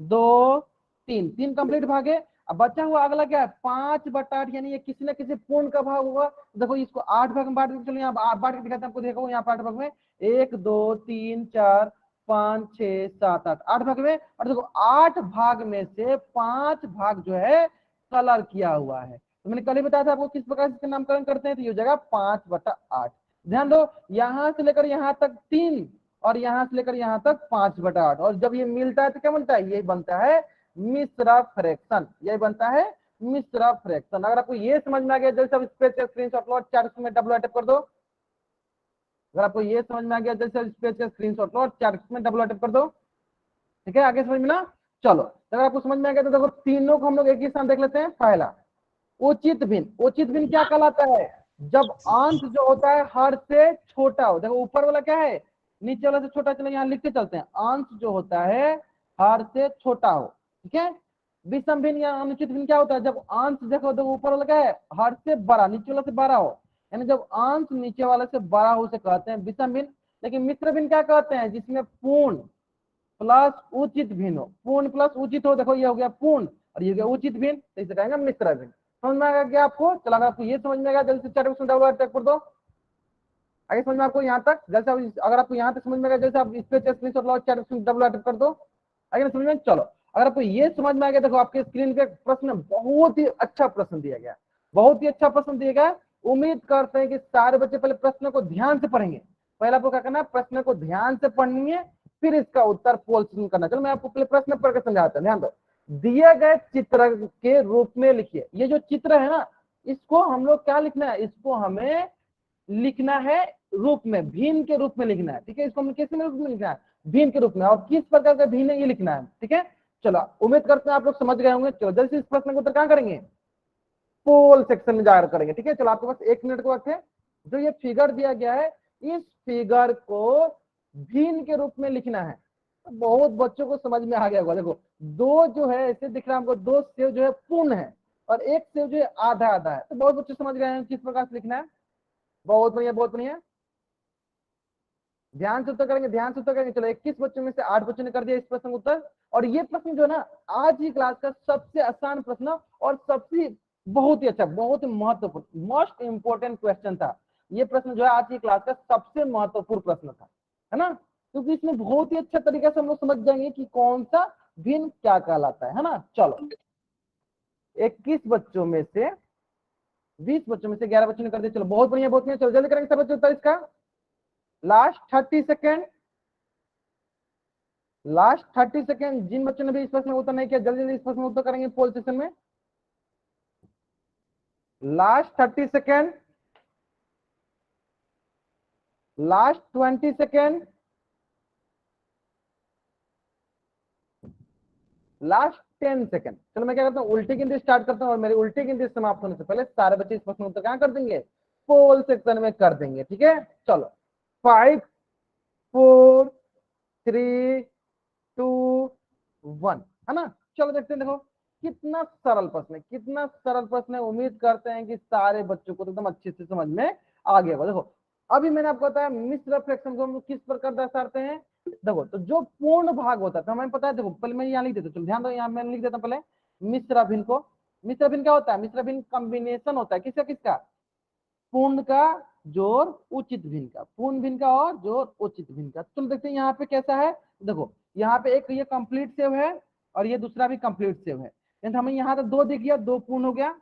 Speaker 1: 2 3, 3 कंप्लीट भाग है। अब बचा हुआ अगला क्या है, 5/8, यानी ये किसी न किसी पूर्ण का भाग होगा। देखो इसको 8 भाग में बांट के, चलो यहाँ बांट के दिखाते हैं आपको, देखो यहाँ 8 भाग में, 1 2 3 4 5 6 7 8, 8 भाग में, और देखो 8 भाग में से 5 भाग जो है कलर किया हुआ है। तो मैंने कल ही बताया था आपको किस प्रकार से इसका नामकरण करते हैं, तो ये हो जाएगा 5/8। ध्यान दो, यहां से लेकर यहां तक 3 और यहां से लेकर यहां तक 5/8, और जब ये मिलता है तो क्या बनता है, ये बनता है मिश्र फ्रैक्शन, ये बनता है मिश्र फ्रैक्शन। अगर आपको ये समझ में आ गया, जैसे अब स्पेस का स्क्रीनशॉट लो, चार्ट में डबल अटैक कर दो। अगर आपको ये समझ में आ गया, जैसे स्पेस का स्क्रीनशॉट लो, चार्ट में डबल अटैक कर दो। ठीक है, आगे समझ में ना। चलो अगर आपको समझ में आ गया तो देखो तीनों को हम लोग एक ही साथ देख लेते हैं। पहला उचित भिन्न, उचित भिन्न क्या कहलाता है, जब अंश जो होता है हर से छोटा हो। देखो ऊपर वाला क्या है, नीचे वाला से छोटा, चलो यहाँ लिखते चलते हैं, अंश जो होता है हर से छोटा हो, ठीक है। विषम भिन्न या अनुचित भिन्न क्या होता है, जब अंश देखो तो ऊपर वाला क्या है हर से बड़ा, नीचे वाला से बड़ा हो, यानी जब अंश नीचे वाले से बड़ा हो उसे कहते हैं विषम भिन्न। लेकिन मिश्र भिन्न क्या कहते हैं, जिसमें पूर्ण प्लस उचित भिन्न हो, पूर्ण प्लस उचित हो, देखो ये हो गया पूर्ण और ये हो गया उचित भिन्न, तो इसे कहेंगे मिश्र भिन्न। समझ में आएगा क्या आपको, चला अगर आपको ये समझ में आएगा जल्दी से चैट बॉक्स में डबल टैप कर दो। आगे समझ में आपको यहाँ तक, जैसे अगर आपको यहाँ तक समझ में आएगा, जैसे आप इस पे स्क्रीनशॉट लो, चैट बॉक्स में डबल टैप कर दो। आगे समझ में, चलो अगर आपको ये समझ में आ गया, देखो आपके स्क्रीन पे प्रश्न बहुत ही अच्छा प्रश्न दिया गया, बहुत ही अच्छा प्रश्न दिया गया। उम्मीद करते हैं कि सारे बच्चे पहले प्रश्न को ध्यान से पढ़ेंगे। पहले आपको क्या करना है, प्रश्न को ध्यान से पढ़नी है, फिर इसका उत्तर पोल करना। चलो मैं आपको पहले प्रश्न पढ़ के समझाता हूं, ध्यान दो। दिए गए चित्र के रूप में लिखिए, ये जो चित्र है ना, इसको हम लोग क्या लिखना है, इसको हमें लिखना है रूप में, भिन्न के रूप में लिखना है, ठीक है। इसको हमें किस रूप में लिखना है, भिन्न के रूप में, और किस प्रकार का भिन्न है ये लिखना है, ठीक है। चलो उम्मीद करते हैं आप लोग समझ गए होंगे। चलो जल्दी से इस प्रश्न को उत्तर कहां करेंगे, पोल सेक्शन में जाकर करेंगे, ठीक है। चलो आपके पास 1 मिनट को वक्त है। जो ये फिगर दिया गया है, इस फिगर को भिन्न के रूप में लिखना है। तो बहुत बच्चों को समझ में आ गया होगा। देखो दो जो है ऐसे दिख रहा है हमको, दो सेव जो है पूर्ण है और एक सेव जो है आधा आधा है। तो बहुत बच्चे समझ गए हैं किस प्रकार से लिखना है। बहुत बढ़िया, बहुत बढ़िया, ध्यान से उत्तर करेंगे, ध्यान से उत्तर करेंगे। चलो 21 बच्चों में से 8 बच्चों ने कर दिया इस प्रश्न का उत्तर। और ये प्रश्न जो है ना, आज की क्लास का सबसे आसान प्रश्न और सबसे बहुत ही अच्छा, बहुत ही महत्वपूर्ण, मोस्ट इंपोर्टेंट क्वेश्चन था। ये प्रश्न जो है आज की क्लास का सबसे महत्वपूर्ण प्रश्न था, है ना। क्योंकि इसमें बहुत ही अच्छा तरीके से हम लोग समझ जाएंगे कि कौन सा भिन्न क्या कहलाता है ना। चलो 21 बच्चों में से 20 बच्चों में से 11 बच्चों ने कर दिया। चलो बहुत बढ़िया, बहुत बढ़िया। चलो जल्दी करेंगे सब बच्चे उत्तर इसका। Last 30 second, last 30 second. जिन बच्चों ने भी इस प्रश्न का उत्तर नहीं किया, जल्दी जल्दी इस प्रश्न का उत्तर करेंगे पोल सेशन में। Last 30 second, last 20 second, last 10 second. चलो मैं क्या करता हूँ, उल्टी गिनती स्टार्ट करता हूँ और मेरी उल्टी गिनती समाप्त होने से पहले सारे बच्चे इस प्रश्न का उत्तर कहां कर देंगे, पोल सेक्शन में कर देंगे, ठीक है। चलो 5 4 3 2 1, है ना। चलो देखते हैं, देखो कितना सरल प्रश्न है, कितना सरल प्रश्न है। उम्मीद करते हैं कि सारे बच्चों को तो एकदम अच्छे से समझ में आ गया होगा। देखो अभी मैंने आपको बताया मिश्र फ्रैक्शन को हम लोग किस प्रकार दर्शाते हैं। देखो तो जो पूर्ण भाग होता है, तो हमें पता है, देखो पहले मैं यहाँ लिख देता हूँ, चलो ध्यान दो, यहाँ मैं लिख देता हूँ पहले मिश्र भिन्न को। मिश्र भिन्न क्या होता है, मिश्र भिन्न कॉम्बिनेशन होता है किसका किसका, पूर्ण का जोड़ उचित भिन्न का, पूर्ण भिन्न का और जोड़ उचित भिन्न का। तुम देखते हैं यहाँ पे कैसा है, देखो यहाँ पे एक ये कंप्लीट सेव है और ये दूसरा भी कंप्लीट सेव है। हमें यहाँ तक दो दिख गया, दो पूर्ण हो गया।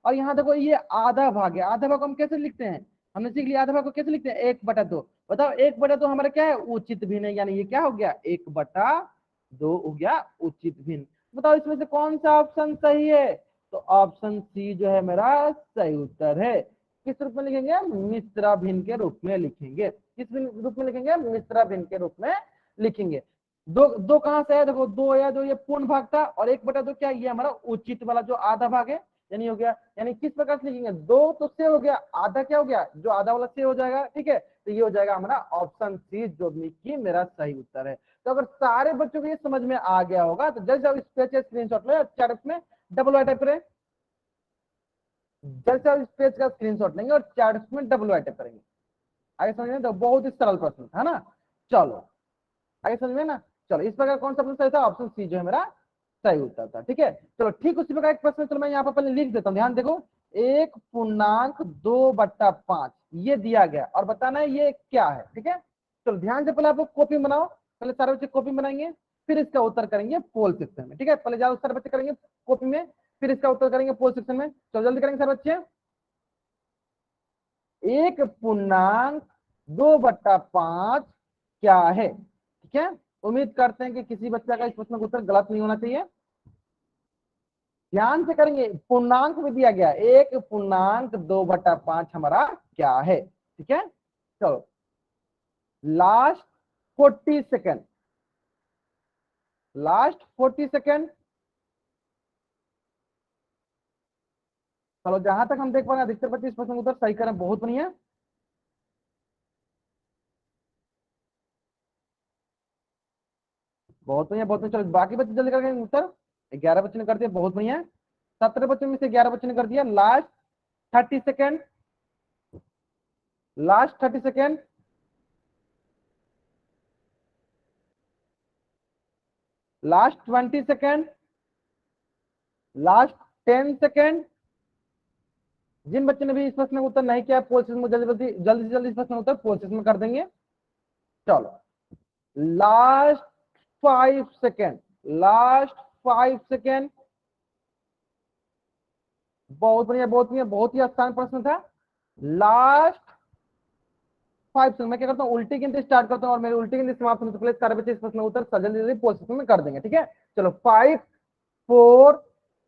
Speaker 1: और यहाँ देखो ये आधा भाग है, आधा भाग को हम कैसे लिखते हैं, हमने सीख लिया आधा भाग को कैसे लिखते हैं, 1/2। बताओ 1/2 हमारा क्या है, उचित भिन्न है, यानी ये क्या हो गया 1/2 हो गया उचित भिन्न। बताओ इसमें से कौन सा ऑप्शन सही है, तो ऑप्शन सी जो है मेरा सही उत्तर है। किस रूप में लिखेंगे, मिश्र भिन्न के रूप में लिखेंगे। किस रूप में लिखेंगे, मिश्र भिन्न के रूप में लिखेंगे। दो दो कहां से है, देखो दो या जो ये पूर्ण भाग था और 1/2 क्या, ये हमारा उचित वाला जो आधा भाग है, यानी हो गया। यानी किस प्रकार से लिखेंगे, दो तो से हो गया, आधा क्या हो गया, जो आधा वाला से हो जाएगा, ठीक है। तो ये हो जाएगा हमारा ऑप्शन सी, जो कि मेरा सही उत्तर है। तो अगर सारे बच्चों को ये समझ में आ गया होगा, तो जल्द से जल्द इस स्क्रीनशॉट लो, चैट में डबल वाई टाइप करें। जैसे आप इस पेज का स्क्रीनशॉट लेंगे और चैट में डबल वाई टाइप करेंगे। आगे समझ में, तो बहुत ही सरल प्रश्न है ना। चलो आगे समझ में ना। चलो इस प्रकार कौन सा प्रश्न सही था, ऑप्शन सी जो है मेरा सही उत्तर था, ठीक है। चलो ठीक उसी प्रकार एक प्रश्न, चलो मैं यहाँ पर पहले लिख देता हूँ, ध्यान देखो। 1/2/5 ये दिया गया और बताना है ये क्या है, ठीक है। चलो ध्यान से पहले आप लोग कॉपी बनाओ, पहले सारे बच्चे कॉपी बनाएंगे, फिर इसका उत्तर करेंगे पोल सेक्शन में, ठीक है। पहले जाओ सारे बच्चे करेंगे कॉपी में, फिर इसका उत्तर करेंगे पोल सेक्शन में। चलो जल्दी करेंगे सारे बच्चे। 1/2/5 क्या है, ठीक है। उम्मीद करते हैं कि किसी बच्चे का इस प्रश्न का उत्तर गलत नहीं होना चाहिए। ध्यान से करेंगे, पूर्णांक भी दिया गया, 1/2/5 हमारा क्या है, ठीक है। चलो लास्ट 40 सेकेंड, लास्ट 40 सेकेंड। चलो जहां तक हम देख पा रहे हैं अधिकतर बच्चे इस प्रश्न का उत्तर सही करें, बहुत बढ़िया। बहुत बढ़िया बहुत बढ़िया। चलो बाकी बच्चे जल्दी करके उत्तर। 11 बच्चों ने कर दिया, बहुत बढ़िया। 17 बच्चों में से 11 बच्चों ने कर दिया। Last 30 second, last 30 second, last 20 second, last 10 second. जिन बच्चों ने भी इस प्रश्न का उत्तर नहीं किया पोल सिस्टम में जल्दी जल्दी जल्दी से जल्दी इस प्रश्न का उत्तर पोल सिस्टम में कर देंगे। चलो लास्ट 5 सेकेंड, लास्ट 5 सेकेंड। बहुत बढ़िया बहुत बढ़िया, बहुत ही आसान प्रश्न था। Last 5 second. मैं क्या करता हूँ उल्टी गिनती स्टार्ट करता हूँ और मेरी उल्टी गिनती समाप्त होने से पहले सारे बच्चे इस प्रश्न का उत्तर जल्दी जल्दी पोल सिस्टम में कर देंगे, ठीक है। चलो 5 4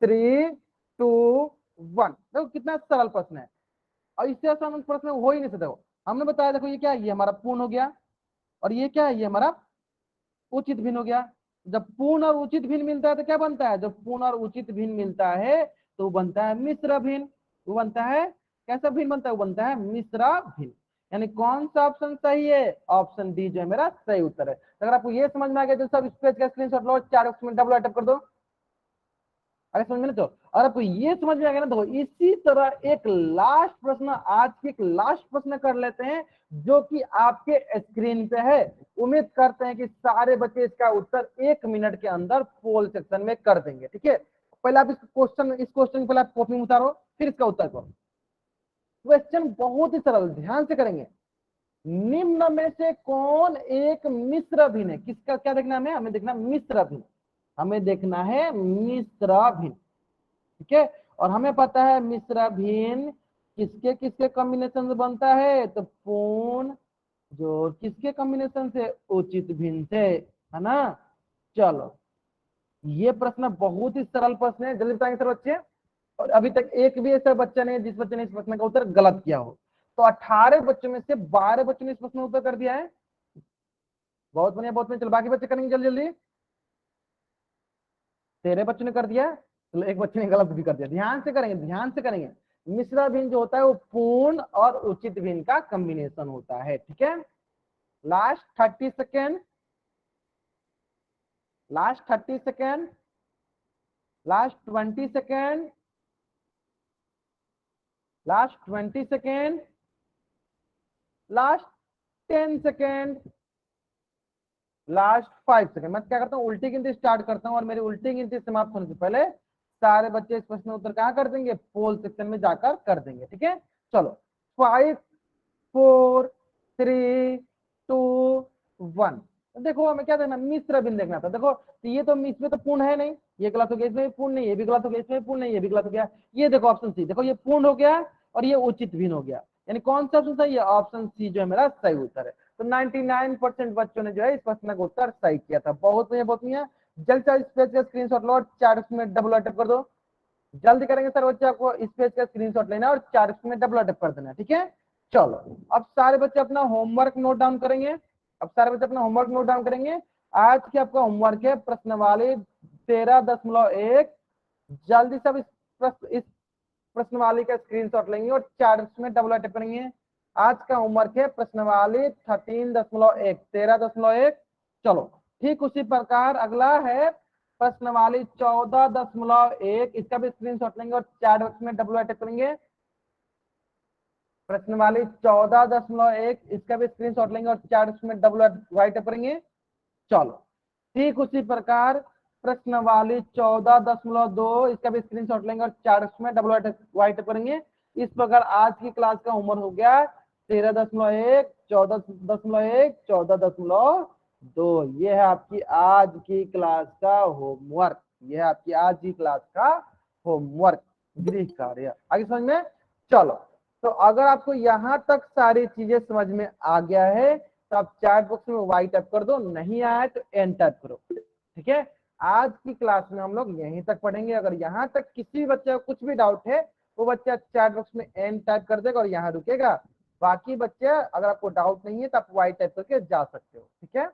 Speaker 1: 3 2 1। देखो कितना सरल प्रश्न है और इससे आसान प्रश्न हो ही नहीं सकता। देखो हमने बताया, देखो ये क्या है, ये हमारा पूर्ण हो गया और ये क्या है, ये हमारा उचित भिन्न हो गया। जब पूर्ण और उचित भिन्न मिलता है तो क्या बनता है, जब पूर्ण और उचित भिन्न मिलता है तो बनता है मिश्र भिन्न। वो बनता है कैसा भिन्न बनता है, वो बनता है मिश्र भिन्न। यानी कौन सा ऑप्शन सही है, ऑप्शन डी जो है मेरा सही उत्तर है। अगर आपको ये समझ में आ गया तो सब इस पेज का स्क्रीनशॉट लो, 4 बॉक्स में डबल अटैप कर दो। अगर समझ में नहीं तो, और आपको ये समझ में आ गया ना तो इसी तरह एक लास्ट प्रश्न, आज की एक लास्ट प्रश्न कर लेते हैं जो कि आपके स्क्रीन पे है। उम्मीद करते हैं कि सारे बच्चे इसका उत्तर 1 मिनट के अंदर पोल सेक्शन में कर देंगे, ठीक है। पहले आप इस क्वेश्चन पहले आप कॉपी में उतारो, फिर इसका उत्तर करो। क्वेश्चन बहुत ही सरल, ध्यान से करेंगे। निम्न में से कौन एक मिश्र भिन्न है, किसका क्या देखना है हमें देखना मिश्र भिन्न, हमें देखना है मिश्र भिन्न, ठीक है। और हमें पता है मिश्र भिन्न किसके किसके कॉम्बिनेशन से बनता है, तो पूर्ण जोड़ किसके कॉम्बिनेशन से, उचित भिन्न से, है ना। चलो ये प्रश्न बहुत ही सरल प्रश्न है, जल्दी बताएंगे सर बच्चे। और अभी तक एक भी ऐसा बच्चा नहीं है जिस बच्चे ने इस प्रश्न का उत्तर गलत किया हो। तो 18 बच्चों में से 12 बच्चों ने इस प्रश्न का उत्तर कर दिया है। बहुत बढ़िया बहुत बढ़िया। चलो बाकी बच्चे करेंगे जल्दी जल्दी। 13 बच्चों ने कर दिया, चलो एक बच्चे ने गलत भी कर दिया। ध्यान से करेंगे ध्यान से करेंगे। मिश्र भिन्न जो होता है वो पूर्ण और उचित भिन्न का कॉम्बिनेशन होता है, ठीक है। Last 30 second, last 30 second, last 20 second, last 20 second, last 10 second, last 5 second. मैं क्या करता हूँ उल्टी गिनती स्टार्ट करता हूँ और मेरी उल्टी गिनती समाप्त होने से पहले सारे बच्चे इस प्रश्न उत्तर कहाँ कर देंगे, पोल सेक्शन में जाकर कर देंगे, ठीक है। चलो 5 4 3 2 1। देखो हमें क्या देखना, मिश्र भिन्न देखना था। देखो तो ये तो इसमें तो पूर्ण है नहीं, ये गलत हो गया, इसमें पूर्ण नहीं, ये भी गलत हो गया, इसमें पूर्ण नहीं, ये भी गलत हो गया। ये देखो ऑप्शन सी, देखो ये पूर्ण हो गया और ये उचित भिन्न हो गया। यानी कौन सा ऑप्शन सही है, ऑप्शन सी जो है मेरा सही उत्तर है। तो 99% बच्चों ने जो है इस प्रश्न का उत्तर सही किया था। बहुत बढ़िया बहुत बढ़िया। जल्द से इस पेज का स्क्रीनशॉट लो और 4 में डबल अटैप कर दो। जल्दी करेंगे सर बच्चे, आपको इस पेज का स्क्रीनशॉट लेना और 4 में डबल अटैप कर देना, ठीक है। चलो अब सारे बच्चे अपना होमवर्क नोट डाउन करेंगे। अब सारे बच्चे अपना होमवर्क नोट डाउन करेंगे। आज की आपका होमवर्क है प्रश्नवाली 13.1। जल्दी से इस प्रश्नवाली का स्क्रीनशॉट लेंगे और 4 में डबल अटैप करेंगे। आज का होमवर्क है प्रश्नवाली 13.1, 13.1। चलो ठीक उसी प्रकार अगला है प्रश्नवाली 14.1। इसका भी स्क्रीनशॉट लेंगे और 4 में डबल अटैप करेंगे। प्रश्नवाली 14.1, इसका भी स्क्रीनशॉट लेंगे और 4 में डबल अटैप करेंगे। चलो ठीक उसी प्रकार प्रश्नवाली 14.2, इसका भी स्क्रीनशॉट लेंगे और 4 में डबल अटैप करेंगे। इस प्रकार आज की क्लास का होमवर्क हो गया 13.1, 14.1, 14.2। ये है आपकी आज की क्लास का होमवर्क, ये है आपकी आज की क्लास का होमवर्क, गृह कार्य। आगे समझ में। चलो तो अगर आपको यहां तक सारी चीजें समझ में आ गया है तो आप चैट बॉक्स में वाई टाइप कर दो, नहीं आया तो एन टाइप करो, ठीक है। आज की क्लास में हम लोग यहीं तक पढ़ेंगे। अगर यहाँ तक किसी बच्चे को कुछ भी डाउट है वो बच्चा चैट बॉक्स में एन टाइप कर देगा और यहाँ रुकेगा। बाकी बच्चे अगर आपको डाउट नहीं है तो आप वाई टाइप करके जा सकते हो, ठीक है।